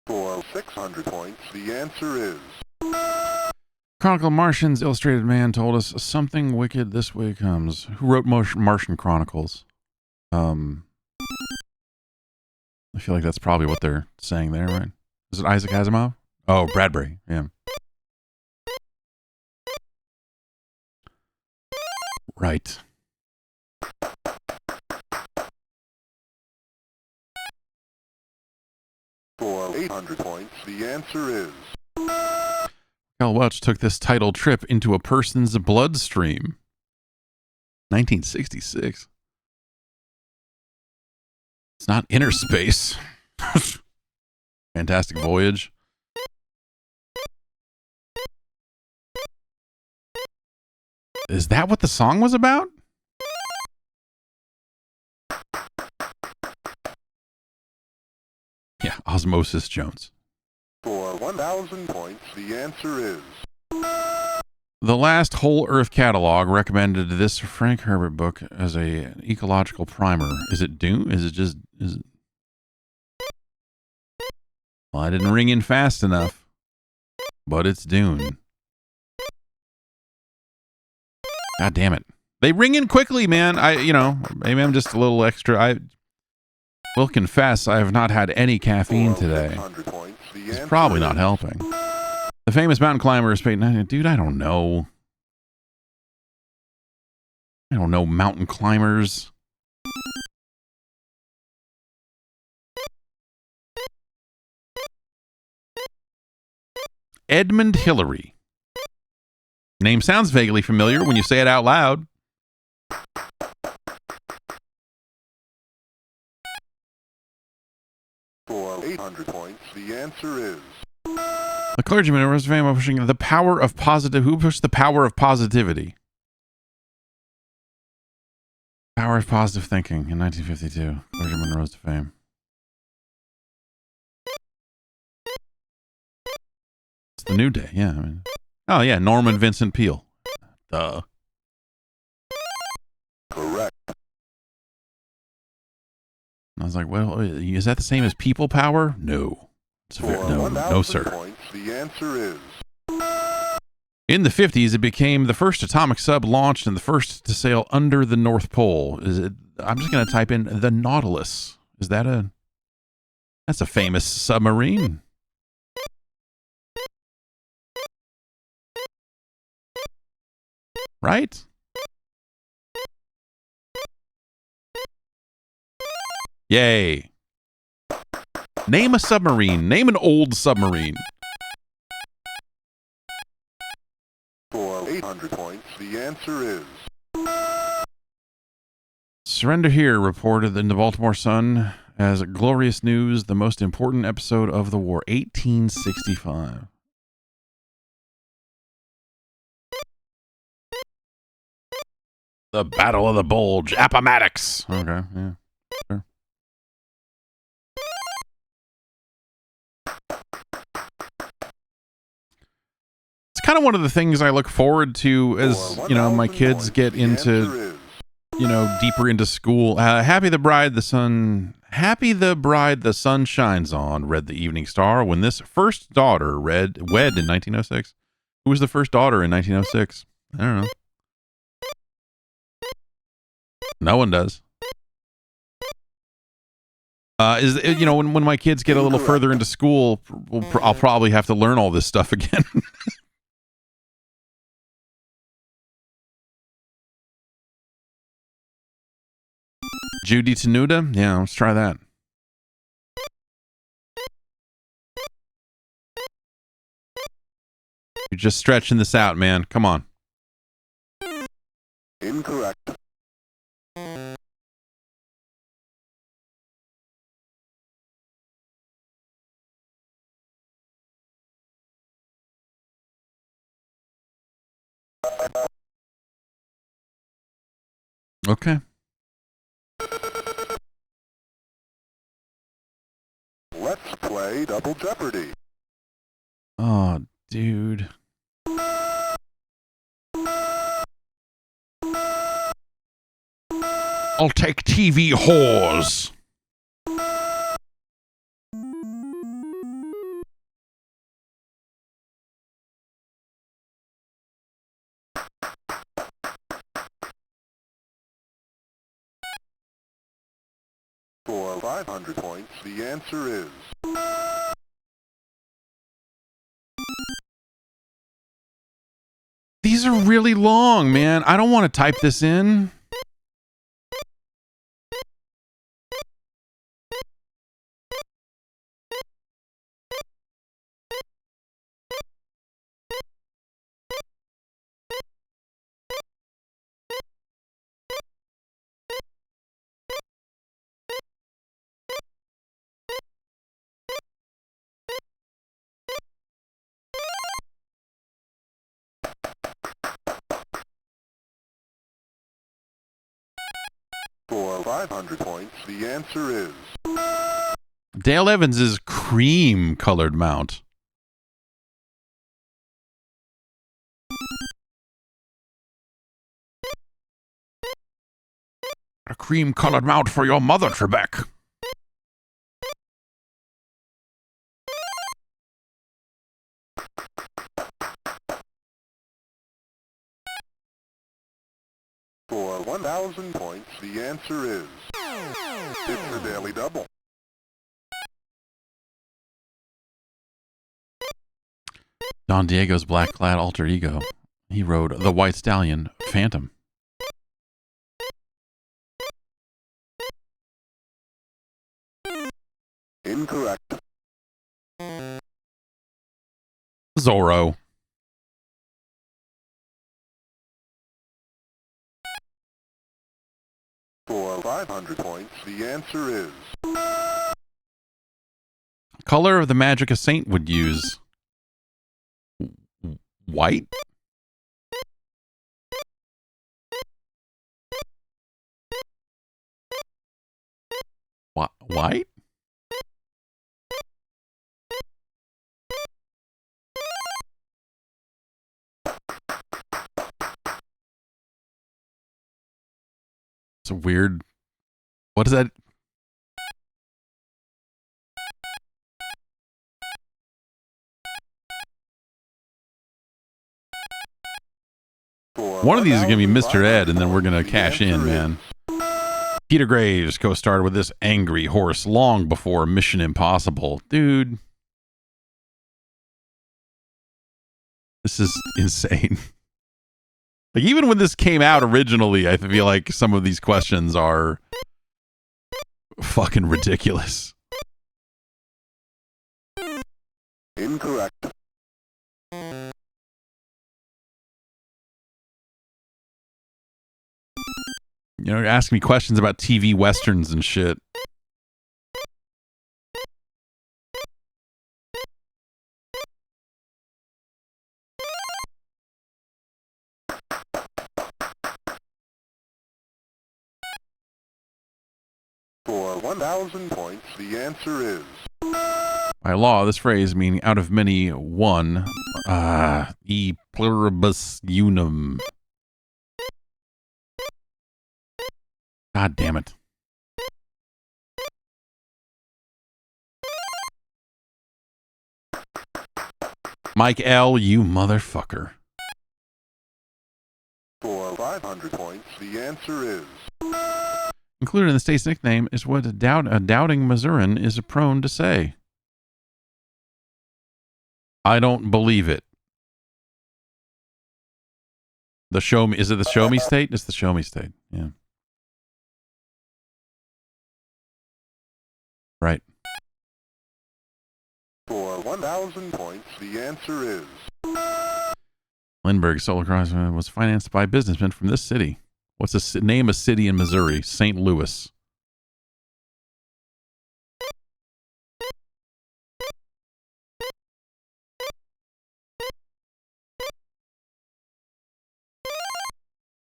Speaker 2: For 600 points, the answer is...
Speaker 1: Chronicle Martians Illustrated Man told us something wicked this way comes. Who wrote Martian Chronicles? I feel like that's probably what they're saying there, right? Is it Isaac Asimov? Oh, Bradbury. Yeah. Right.
Speaker 2: For 800 points, the answer is...
Speaker 1: Cal Welch took this title trip into a person's bloodstream. 1966. It's not inner space. Fantastic Voyage. Is that what the song was about? Yeah, Osmosis Jones.
Speaker 2: For 1,000 points, the answer is...
Speaker 1: The last Whole Earth catalog recommended this Frank Herbert book as an ecological primer. Is it Dune? Is it... Well, I didn't ring in fast enough. But it's Dune. God damn it. They ring in quickly, man. Maybe I'm just a little extra. I will confess I have not had any caffeine today. It's probably not helping. The famous mountain climber is paid... Dude, I don't know. I don't know mountain climbers. Edmund Hillary. Name sounds vaguely familiar when you say it out loud.
Speaker 2: For 800 points, the answer is...
Speaker 1: A clergyman was famous for pushing the power of positive... Who pushed the power of positivity? Power of positive thinking in 1952. Clergyman rose to fame. It's the New Day, yeah. Oh, yeah, Norman Vincent Peale. Duh.
Speaker 2: Correct.
Speaker 1: I was like, well, is that the same as people power? No. No, sir.
Speaker 2: Points, the answer is...
Speaker 1: In the 50s, it became the first atomic sub launched and the first to sail under the North Pole. I'm just going to type in the Nautilus. That's a famous submarine. Right? Yay. Name a submarine. Name an old submarine.
Speaker 2: For 800 points, the answer is...
Speaker 1: Surrender Here reported in the Baltimore Sun as glorious news, the most important episode of the war, 1865. The Battle of the Bulge, Appomattox. Okay, yeah. Sure. kind of one of the things I look forward to as, you know, my kids get into, you know, deeper into school. Happy the bride the sun shines on, read the Evening Star when this first daughter wed in 1906. Who was the first daughter in 1906? I don't know. No one does. You know, when my kids get a little further into school, I'll probably have to learn all this stuff again. Judy Tenuta? Yeah, let's try that. You're just stretching this out, man. Come on.
Speaker 2: Incorrect.
Speaker 1: Okay.
Speaker 2: Let's play Double Jeopardy.
Speaker 1: Oh, dude. I'll take TV whores.
Speaker 2: For 500 points, the answer is...
Speaker 1: These are really long, man. I don't want to type this in.
Speaker 2: For 500 points, the answer is...
Speaker 1: Dale Evans' cream-colored mount. A cream-colored mount for your mother, Trebek.
Speaker 2: For 1,000 points, the answer is... It's a daily double.
Speaker 1: Don Diego's black-clad alter ego. He rode the White Stallion Phantom.
Speaker 2: Incorrect.
Speaker 1: Zorro.
Speaker 2: For 500 points, the answer is...
Speaker 1: Color of the magic a saint would use. White? White? It's a weird... What is that? One of these is going to be Mr. Ed, and then we're going to cash in, man. Peter Graves co-starred with this angry horse long before Mission Impossible. Dude. This is insane. Like, even when this came out originally, I feel like some of these questions are fucking ridiculous.
Speaker 2: Incorrect.
Speaker 1: You know, asking me questions about TV westerns and shit.
Speaker 2: For 1,000 points, the answer is...
Speaker 1: By law, this phrase meaning out of many, one, e pluribus unum. God damn it. Mike L., you motherfucker.
Speaker 2: For 500 points, the answer is...
Speaker 1: Included in the state's nickname is what a doubting Missourian is prone to say. I don't believe it. The show me, is it the show me state? It's the show me state. Yeah. Right.
Speaker 2: For 1,000 points, the answer is...
Speaker 1: Lindbergh Solar Cross was financed by businessmen from this city. What's the name of city in Missouri? St. Louis.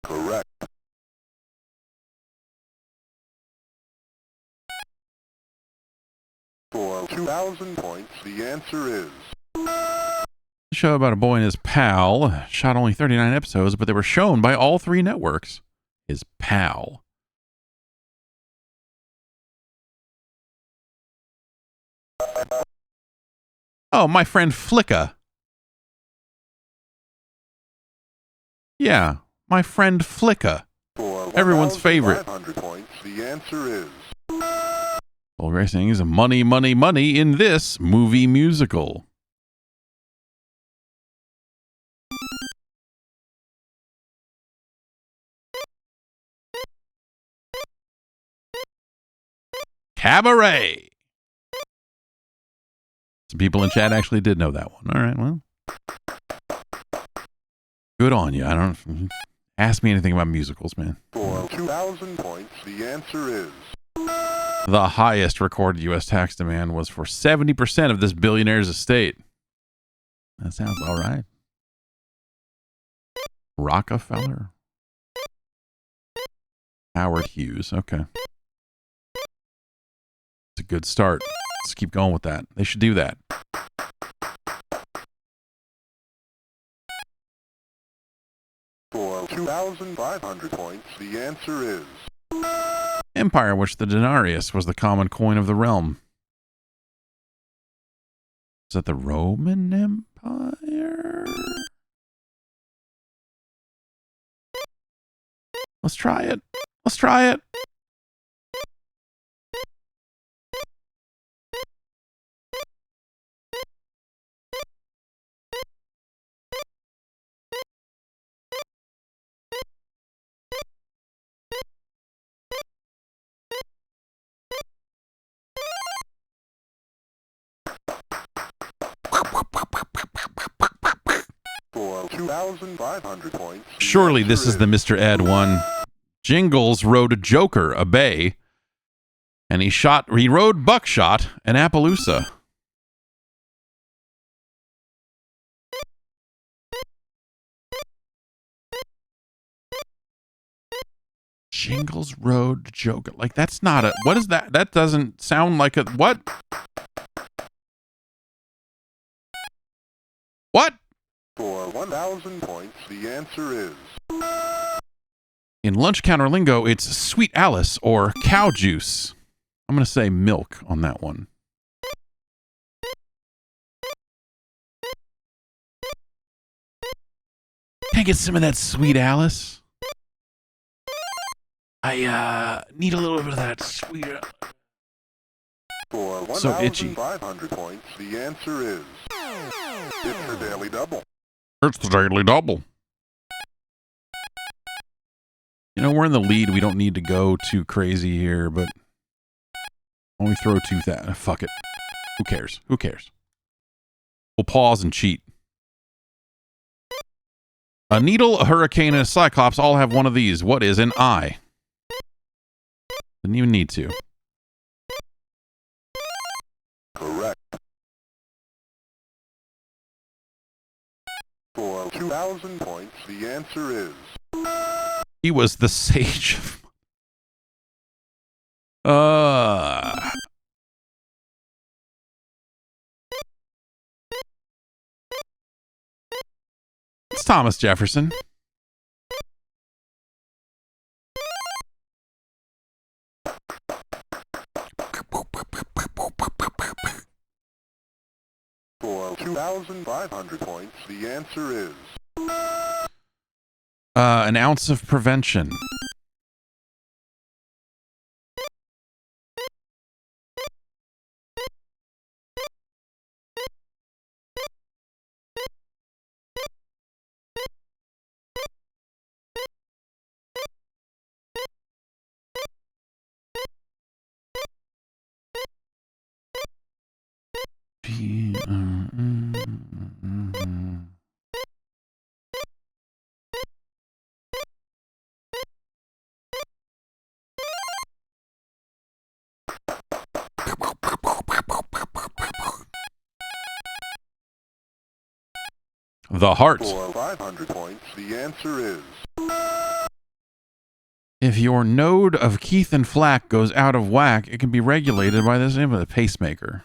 Speaker 2: Correct. For 2,000 points, the answer is...
Speaker 1: A show about a boy and his pal shot only 39 episodes, but they were shown by all three networks. His pal. Oh, my friend Flicka. Yeah, my friend Flicka. Everyone's favorite.
Speaker 2: Points, the answer is...
Speaker 1: Well, racing is money, money, money in this movie musical. Cabaret. Some people in chat actually did know that one. All right, well. Good on you. I don't ask me anything about musicals, man.
Speaker 2: For 2,000 points, the answer is...
Speaker 1: The highest recorded U.S. tax demand was for 70% of this billionaire's estate. That sounds all right. Rockefeller. Howard Hughes. Okay. It's a good start. Let's keep going with that. They should do that.
Speaker 2: For 2,500 points, the answer is...
Speaker 1: Empire in which the denarius was the common coin of the realm. Is that the Roman Empire? Let's try it. Let's try it.
Speaker 2: For 2,500 points...
Speaker 1: Surely this is the Mr. Ed one. Jingles rode Joker, a bay, and he rode Buckshot, an Appaloosa. Jingles rode Joker. Like, that's not a... What is that? That doesn't sound like a... What? What?
Speaker 2: For 1,000 points, the answer is...
Speaker 1: In lunch counter lingo, it's Sweet Alice or cow juice. I'm going to say milk on that one. Can I get some of that Sweet Alice? I need a little bit of that sweet...
Speaker 2: For
Speaker 1: So itchy.
Speaker 2: 1,500 points, the answer is... It's the Daily Double.
Speaker 1: It's the Daily Double. You know, we're in the lead. We don't need to go too crazy here, but only throw 2,000. Fuck it. Who cares? Who cares? We'll pause and cheat. A needle, a hurricane, and a cyclops all have one of these. What is an eye? Didn't even need to.
Speaker 2: Correct. For 2,000 points, the answer is...
Speaker 1: He was the sage of... It's Thomas Jefferson.
Speaker 2: For 2,500 points, the answer is...
Speaker 1: An ounce of prevention. The heart.
Speaker 2: For 500 points, the answer is...
Speaker 1: If your node of Keith and Flack goes out of whack, it can be regulated by this name of a pacemaker.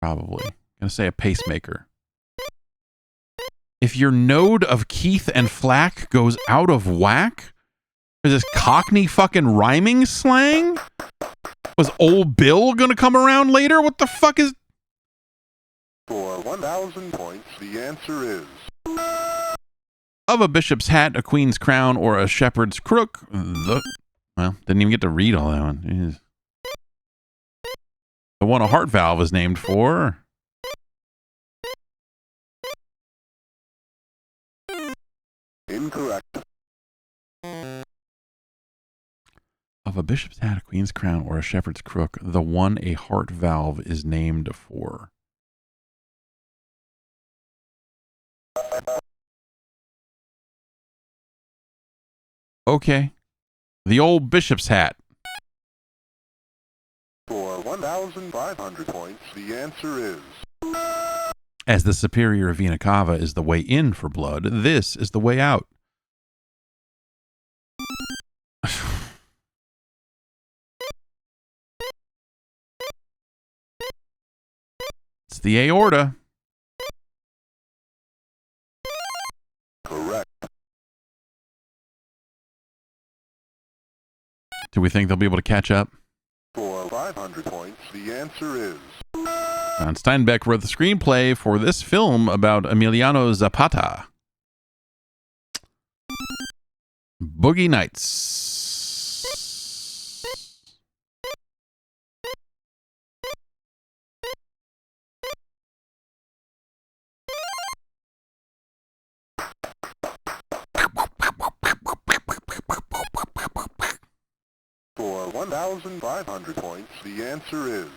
Speaker 1: Probably. I'm going to say a pacemaker. If your node of Keith and Flack goes out of whack? Is this Cockney fucking rhyming slang? Was old Bill going to come around later? What the fuck is...
Speaker 2: For 1,000 points, the answer is...
Speaker 1: Of a bishop's hat, a queen's crown, or a shepherd's crook. Well, didn't even get to read all that one. Jeez. The one a heart valve is named for.
Speaker 2: Incorrect.
Speaker 1: Of a bishop's hat, a queen's crown, or a shepherd's crook, the one a heart valve is named for. Okay. The old bishop's hat.
Speaker 2: For 1,500 points, the answer is...
Speaker 1: As the superior vena cava is the way in for blood, this is the way out. It's the aorta.
Speaker 2: Correct.
Speaker 1: Do we think they'll be able to catch up?
Speaker 2: For 500 points, the answer is...
Speaker 1: John Steinbeck wrote the screenplay for this film about Emiliano Zapata. Boogie Nights.
Speaker 2: For 1,500 points, the answer is...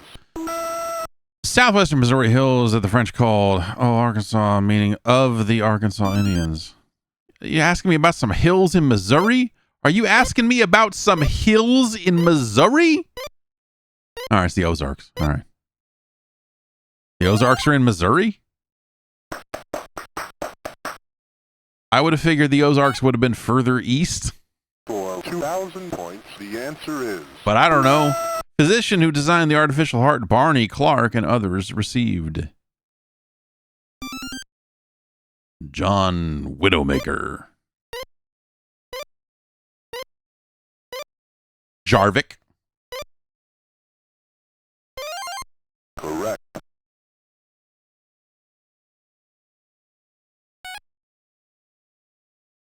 Speaker 1: Southwestern Missouri Hills that the French called, Arkansas, meaning of the Arkansas Indians. You asking me about some hills in Missouri? Are you asking me about some hills in Missouri? All right, it's the Ozarks. All right. The Ozarks are in Missouri? I would have figured the Ozarks would have been further east.
Speaker 2: For 2,000 points, the answer is...
Speaker 1: But I don't know. Physician who designed the artificial heart, Barney Clark, and others received. John Widowmaker. Jarvik.
Speaker 2: Correct.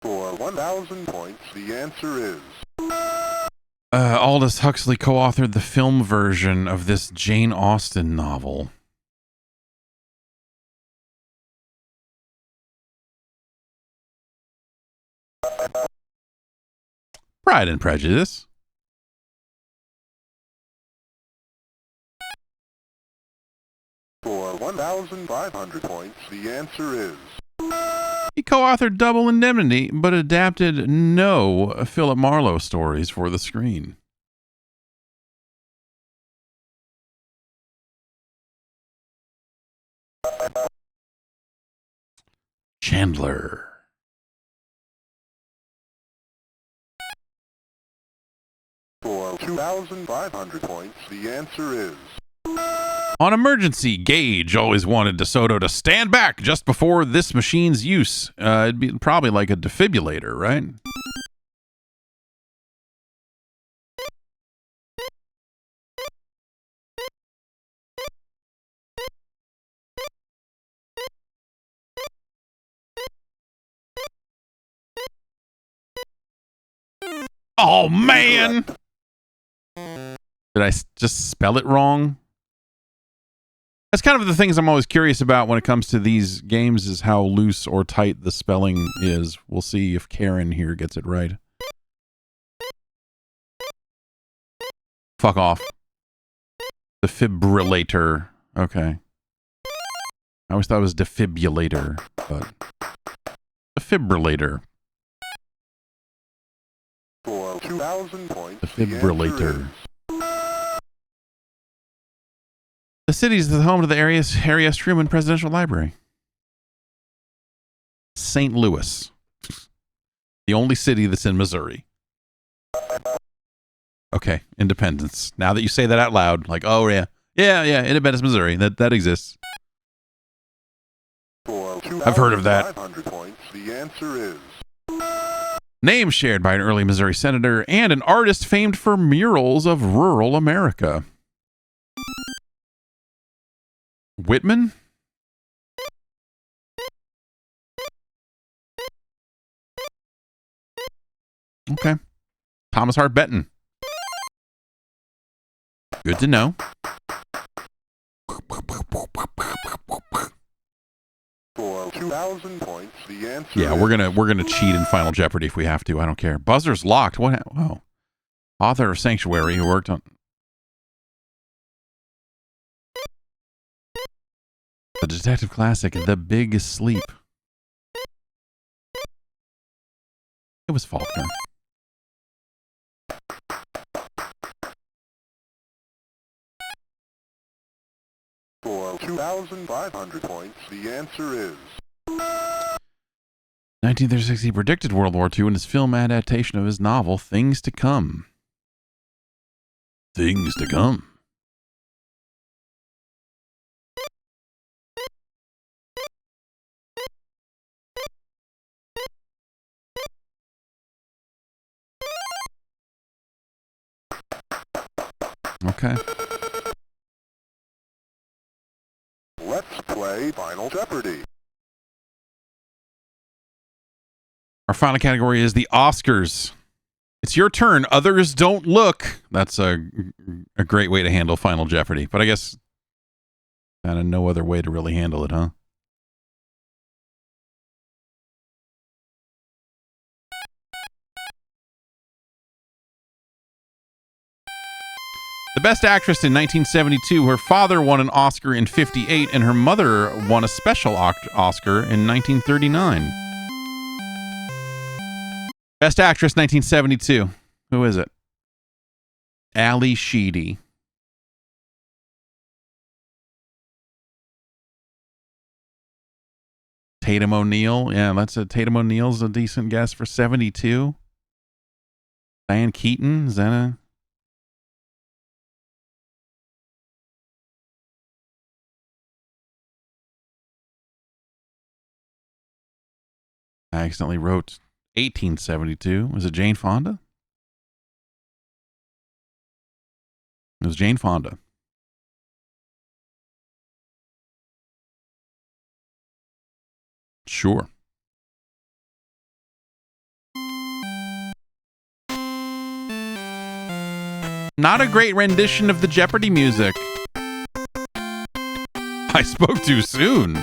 Speaker 2: For 1,000 points, the answer is...
Speaker 1: Aldous Huxley co-authored the film version of this Jane Austen novel. Pride and Prejudice.
Speaker 2: For 1,500 points, the answer is...
Speaker 1: He co-authored Double Indemnity, but adapted no Philip Marlowe stories for the screen. Chandler.
Speaker 2: For 2,500 points, the answer is...
Speaker 1: On emergency, Gage always wanted DeSoto to stand back just before this machine's use. It'd be probably like a defibrillator, right? Oh, man! Did I just spell it wrong? That's kind of the things I'm always curious about when it comes to these games, is how loose or tight the spelling is. We'll see if Karen here gets it right. Fuck off. Defibrillator. Okay. I always thought it was defibrillator, but defibrillator.
Speaker 2: For 2,000 points,
Speaker 1: Defibrillator. The city is the home to the Harry S. Truman Presidential Library. St. Louis. The only city that's in Missouri. Okay, Independence. Now that you say that out loud, like, oh yeah. Yeah, Independence, Missouri. That exists. I've heard of that.
Speaker 2: Points, the answer is
Speaker 1: Name shared by an early Missouri senator and an artist famed for murals of rural America. Whitman? Okay. Thomas Hart Benton. Good to know.
Speaker 2: for 2,000 points, the answer
Speaker 1: Yeah, we're gonna cheat in Final Jeopardy if we have to. I don't care. Buzzer's locked. What? Oh, author of Sanctuary, who worked on the detective classic The Big Sleep. It was Faulkner.
Speaker 2: For 2,500 points, the answer is
Speaker 1: 1936, he predicted World War II in his film adaptation of his novel Things to Come. Things to Come. Okay.
Speaker 2: Let's play Final Jeopardy.
Speaker 1: Our final category is the Oscars. It's your turn. Others don't look. That's a great way to handle Final Jeopardy. But I guess kind of no other way to really handle it, huh? The Best Actress in 1972. Her father won an Oscar in 58, and her mother won a special Oscar in 1939. Best Actress 1972. Who is it? Ali Sheedy. Tatum O'Neal. Yeah, that's a Tatum O'Neal's a decent guess for 72. Diane Keaton. Is that a... I accidentally wrote 1872. Was it Jane Fonda? It was Jane Fonda. Sure. Not a great rendition of the Jeopardy music. I spoke too soon.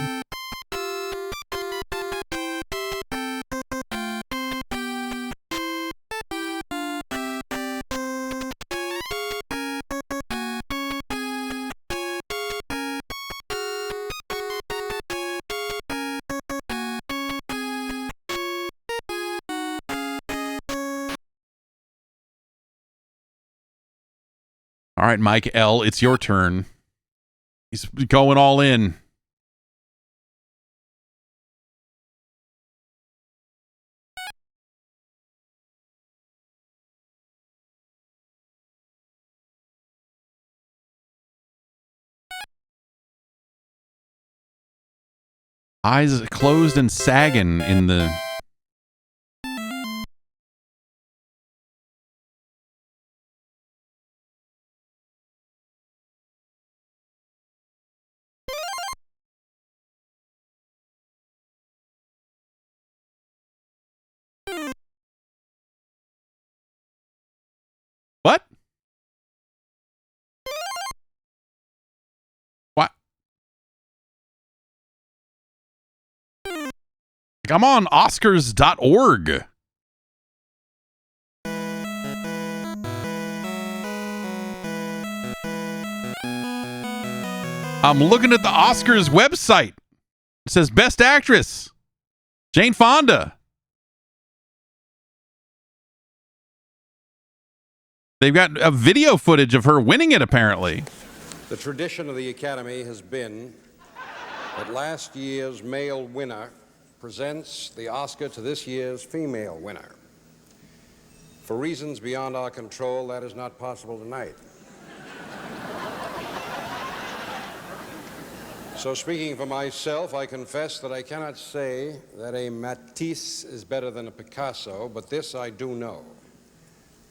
Speaker 1: All right, Mike L., it's your turn. He's going all in. Eyes closed and sagging in the... What? What? I'm on Oscars.org. I'm looking at the Oscars website. It says Best Actress, Jane Fonda. They've got a video footage of her winning it, apparently.
Speaker 3: The tradition of the Academy has been that last year's male winner presents the Oscar to this year's female winner. For reasons beyond our control, that is not possible tonight. So speaking for myself, I confess that I cannot say that a Matisse is better than a Picasso, but this I do know.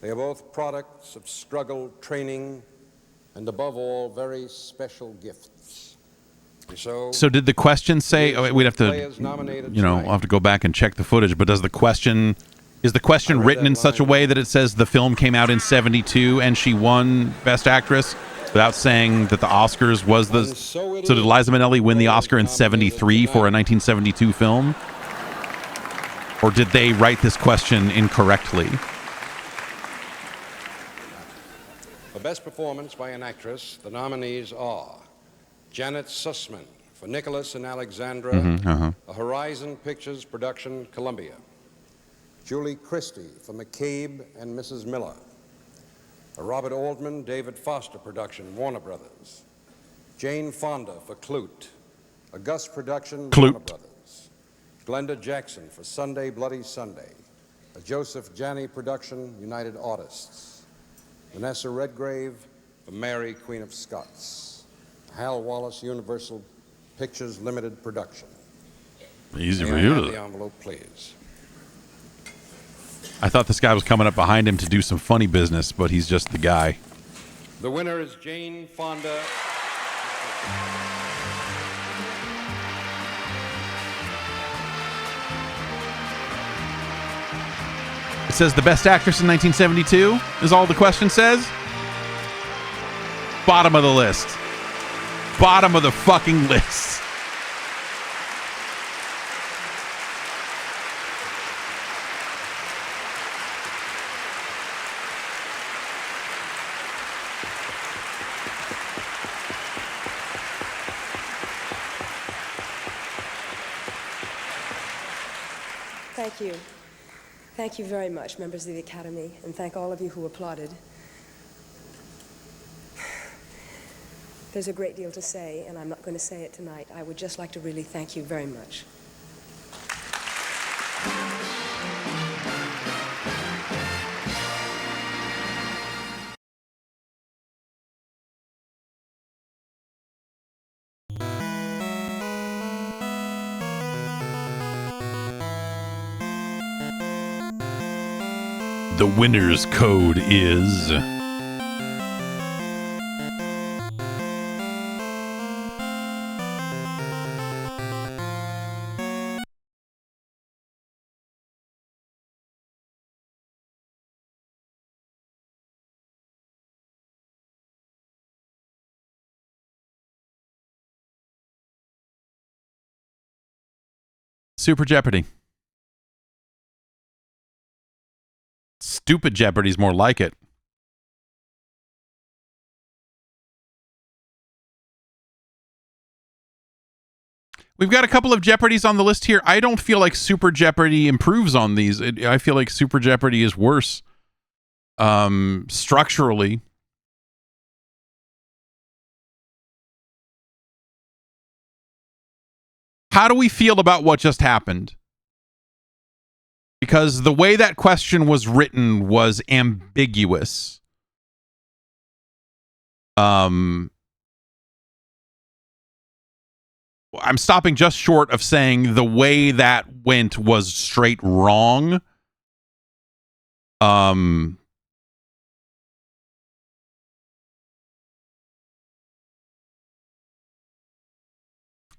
Speaker 3: They are both products of struggle, training, and above all, very special gifts. So
Speaker 1: did the question say, we'd have to, I'll have to go back and check the footage, but is the question written in such a way that it says the film came out in 72 and she won Best Actress without saying that the Oscars was the... So did Liza Minnelli win the Oscar in 73 for a 1972 film? Or did they write this question incorrectly?
Speaker 3: For Best Performance by an Actress, the nominees are Janet Sussman for Nicholas and Alexandra, a Horizon Pictures production, Columbia. Julie Christie for McCabe and Mrs. Miller. A Robert Altman, David Foster production, Warner Brothers. Jane Fonda for Clute. A Gus production, Warner Brothers. Glenda Jackson for Sunday Bloody Sunday. A Joseph Janney production, United Artists. Vanessa Redgrave for Mary, Queen of Scots. Hal Wallace Universal Pictures Limited production.
Speaker 1: Easy for you to...
Speaker 3: The envelope, please.
Speaker 1: I thought this guy was coming up behind him to do some funny business, but he's just the guy.
Speaker 3: The winner is Jane Fonda.
Speaker 1: It says the Best Actress in 1972 is all the question says. Bottom of the list. Bottom of the fucking list.
Speaker 4: Thank you. Thank you very much, members of the Academy, and thank all of you who applauded. There's a great deal to say, and I'm not going to say it tonight. I would just like to really thank you very much.
Speaker 1: The winner's code is... Super Jeopardy. Stupid Jeopardy's more like it. We've got a couple of Jeopardys on the list here. I don't feel like Super Jeopardy improves on these. I feel like Super Jeopardy is worse structurally. How do we feel about what just happened? Because the way that question was written was ambiguous. I'm stopping just short of saying the way that went was straight wrong.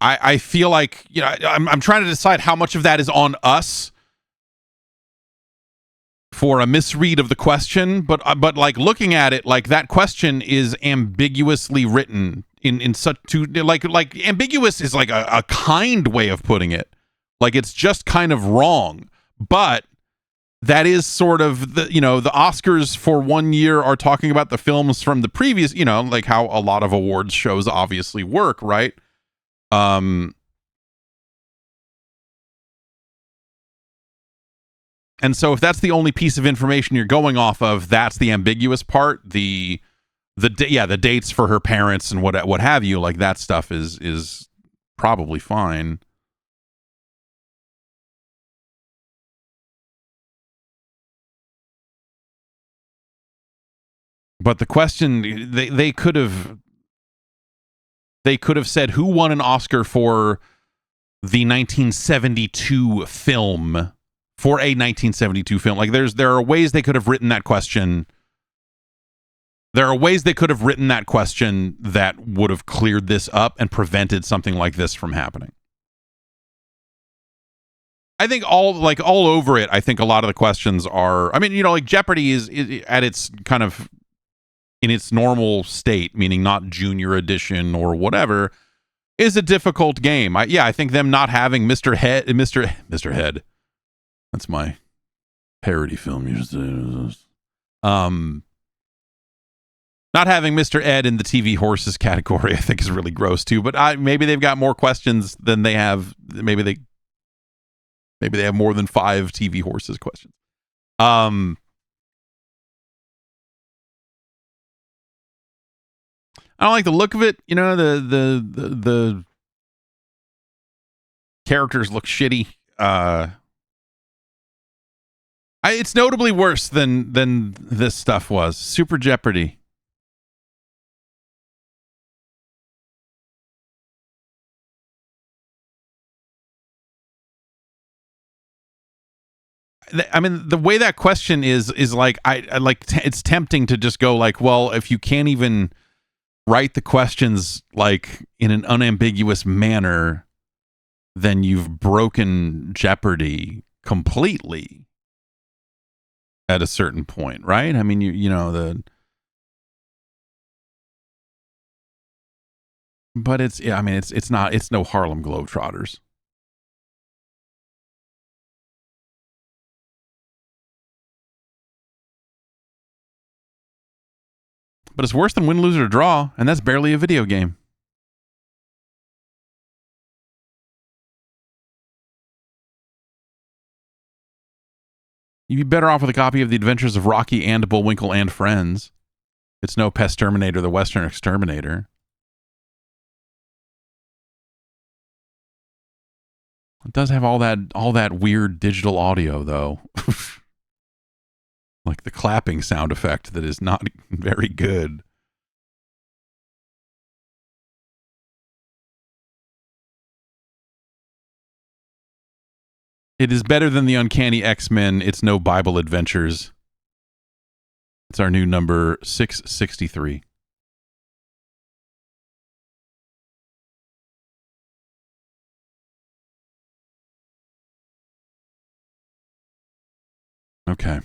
Speaker 1: I feel like, you know, I'm trying to decide how much of that is on us for a misread of the question, but like looking at it, like that question is ambiguously written in such to like ambiguous is like a kind way of putting it. Like it's just kind of wrong, but that is sort of the, you know, the Oscars for one year are talking about the films from the previous, you know, like how a lot of awards shows obviously work, right? And so if that's the only piece of information you're going off of, that's the ambiguous part. The dates for her parents and what have you, like that stuff is probably fine. But the question, they could have said who won an Oscar for the 1972 film, for a 1972 film. Like there are ways they could have written that question. There are ways they could have written that question that would have cleared this up and prevented something like this from happening. I think all over it, I think a lot of the questions are, I mean, you know, like Jeopardy is at its kind of in its normal state, meaning not junior edition or whatever, is a difficult game. I think them not having Mr. Head. That's my parody film. Not having Mr. Ed in the TV horses category, I think, is really gross too. But maybe they've got more questions than they have. Maybe they have more than 5 TV horses questions. I don't like the look of it. You know, the characters look shitty. It's notably worse than this stuff was. Super Jeopardy. I mean, the way that question is like, I like, it's tempting to just go like, well, if you can't even write the questions like in an unambiguous manner, then you've broken Jeopardy completely at a certain point, right? I mean, you know, but it's no Harlem Globetrotters. But it's worse than win, lose, or draw, and that's barely a video game. You'd be better off with a copy of The Adventures of Rocky and Bullwinkle and Friends. It's no Pest Terminator, the Western Exterminator. It does have all that weird digital audio, though. Like the clapping sound effect that is not very good. It is better than the Uncanny X-Men. It's no Bible Adventures. It's our new number 663. Okay.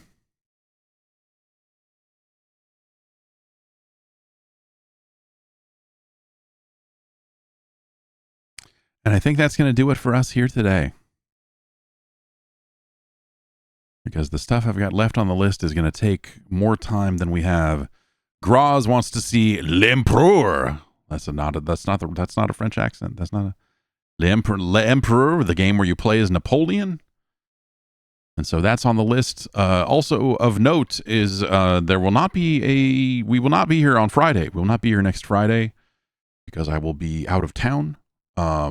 Speaker 1: And I think that's going to do it for us here today. Because the stuff I've got left on the list is going to take more time than we have. Graz wants to see L'Empereur. That's not a French accent. That's not a L'Empereur, the game where you play as Napoleon. And so that's on the list. Also of note is we will not be here on Friday. We will not be here next Friday because I will be out of town. I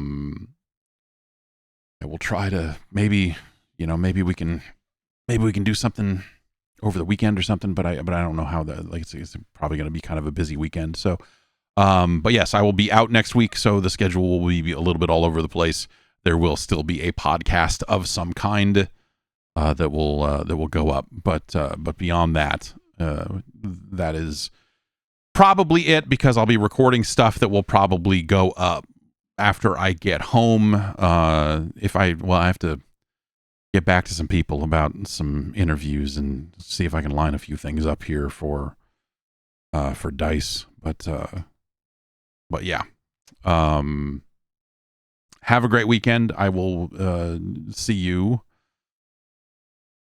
Speaker 1: will try to maybe we can do something over the weekend or something, but I don't know how that, like, it's probably going to be kind of a busy weekend. So But yes, I will be out next week, so the schedule will be a little bit all over the place. There will still be a podcast of some kind that will go up, but beyond that, that is probably it, because I'll be recording stuff that will probably go up after I get home. I have to get back to some people about some interviews and see if I can line a few things up here for Dice. But yeah. Have a great weekend. I will see you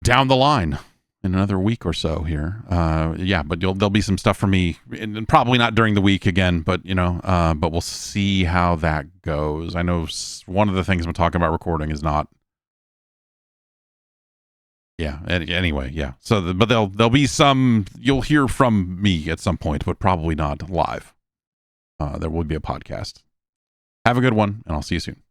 Speaker 1: down the line in another week or so here. But there'll be some stuff for me, and probably not during the week again, but but we'll see how that goes. I know one of the things I'm talking about recording is not. Yeah. Anyway, yeah. So, but there'll be some. You'll hear from me at some point, but probably not live. There will be a podcast. Have a good one, and I'll see you soon.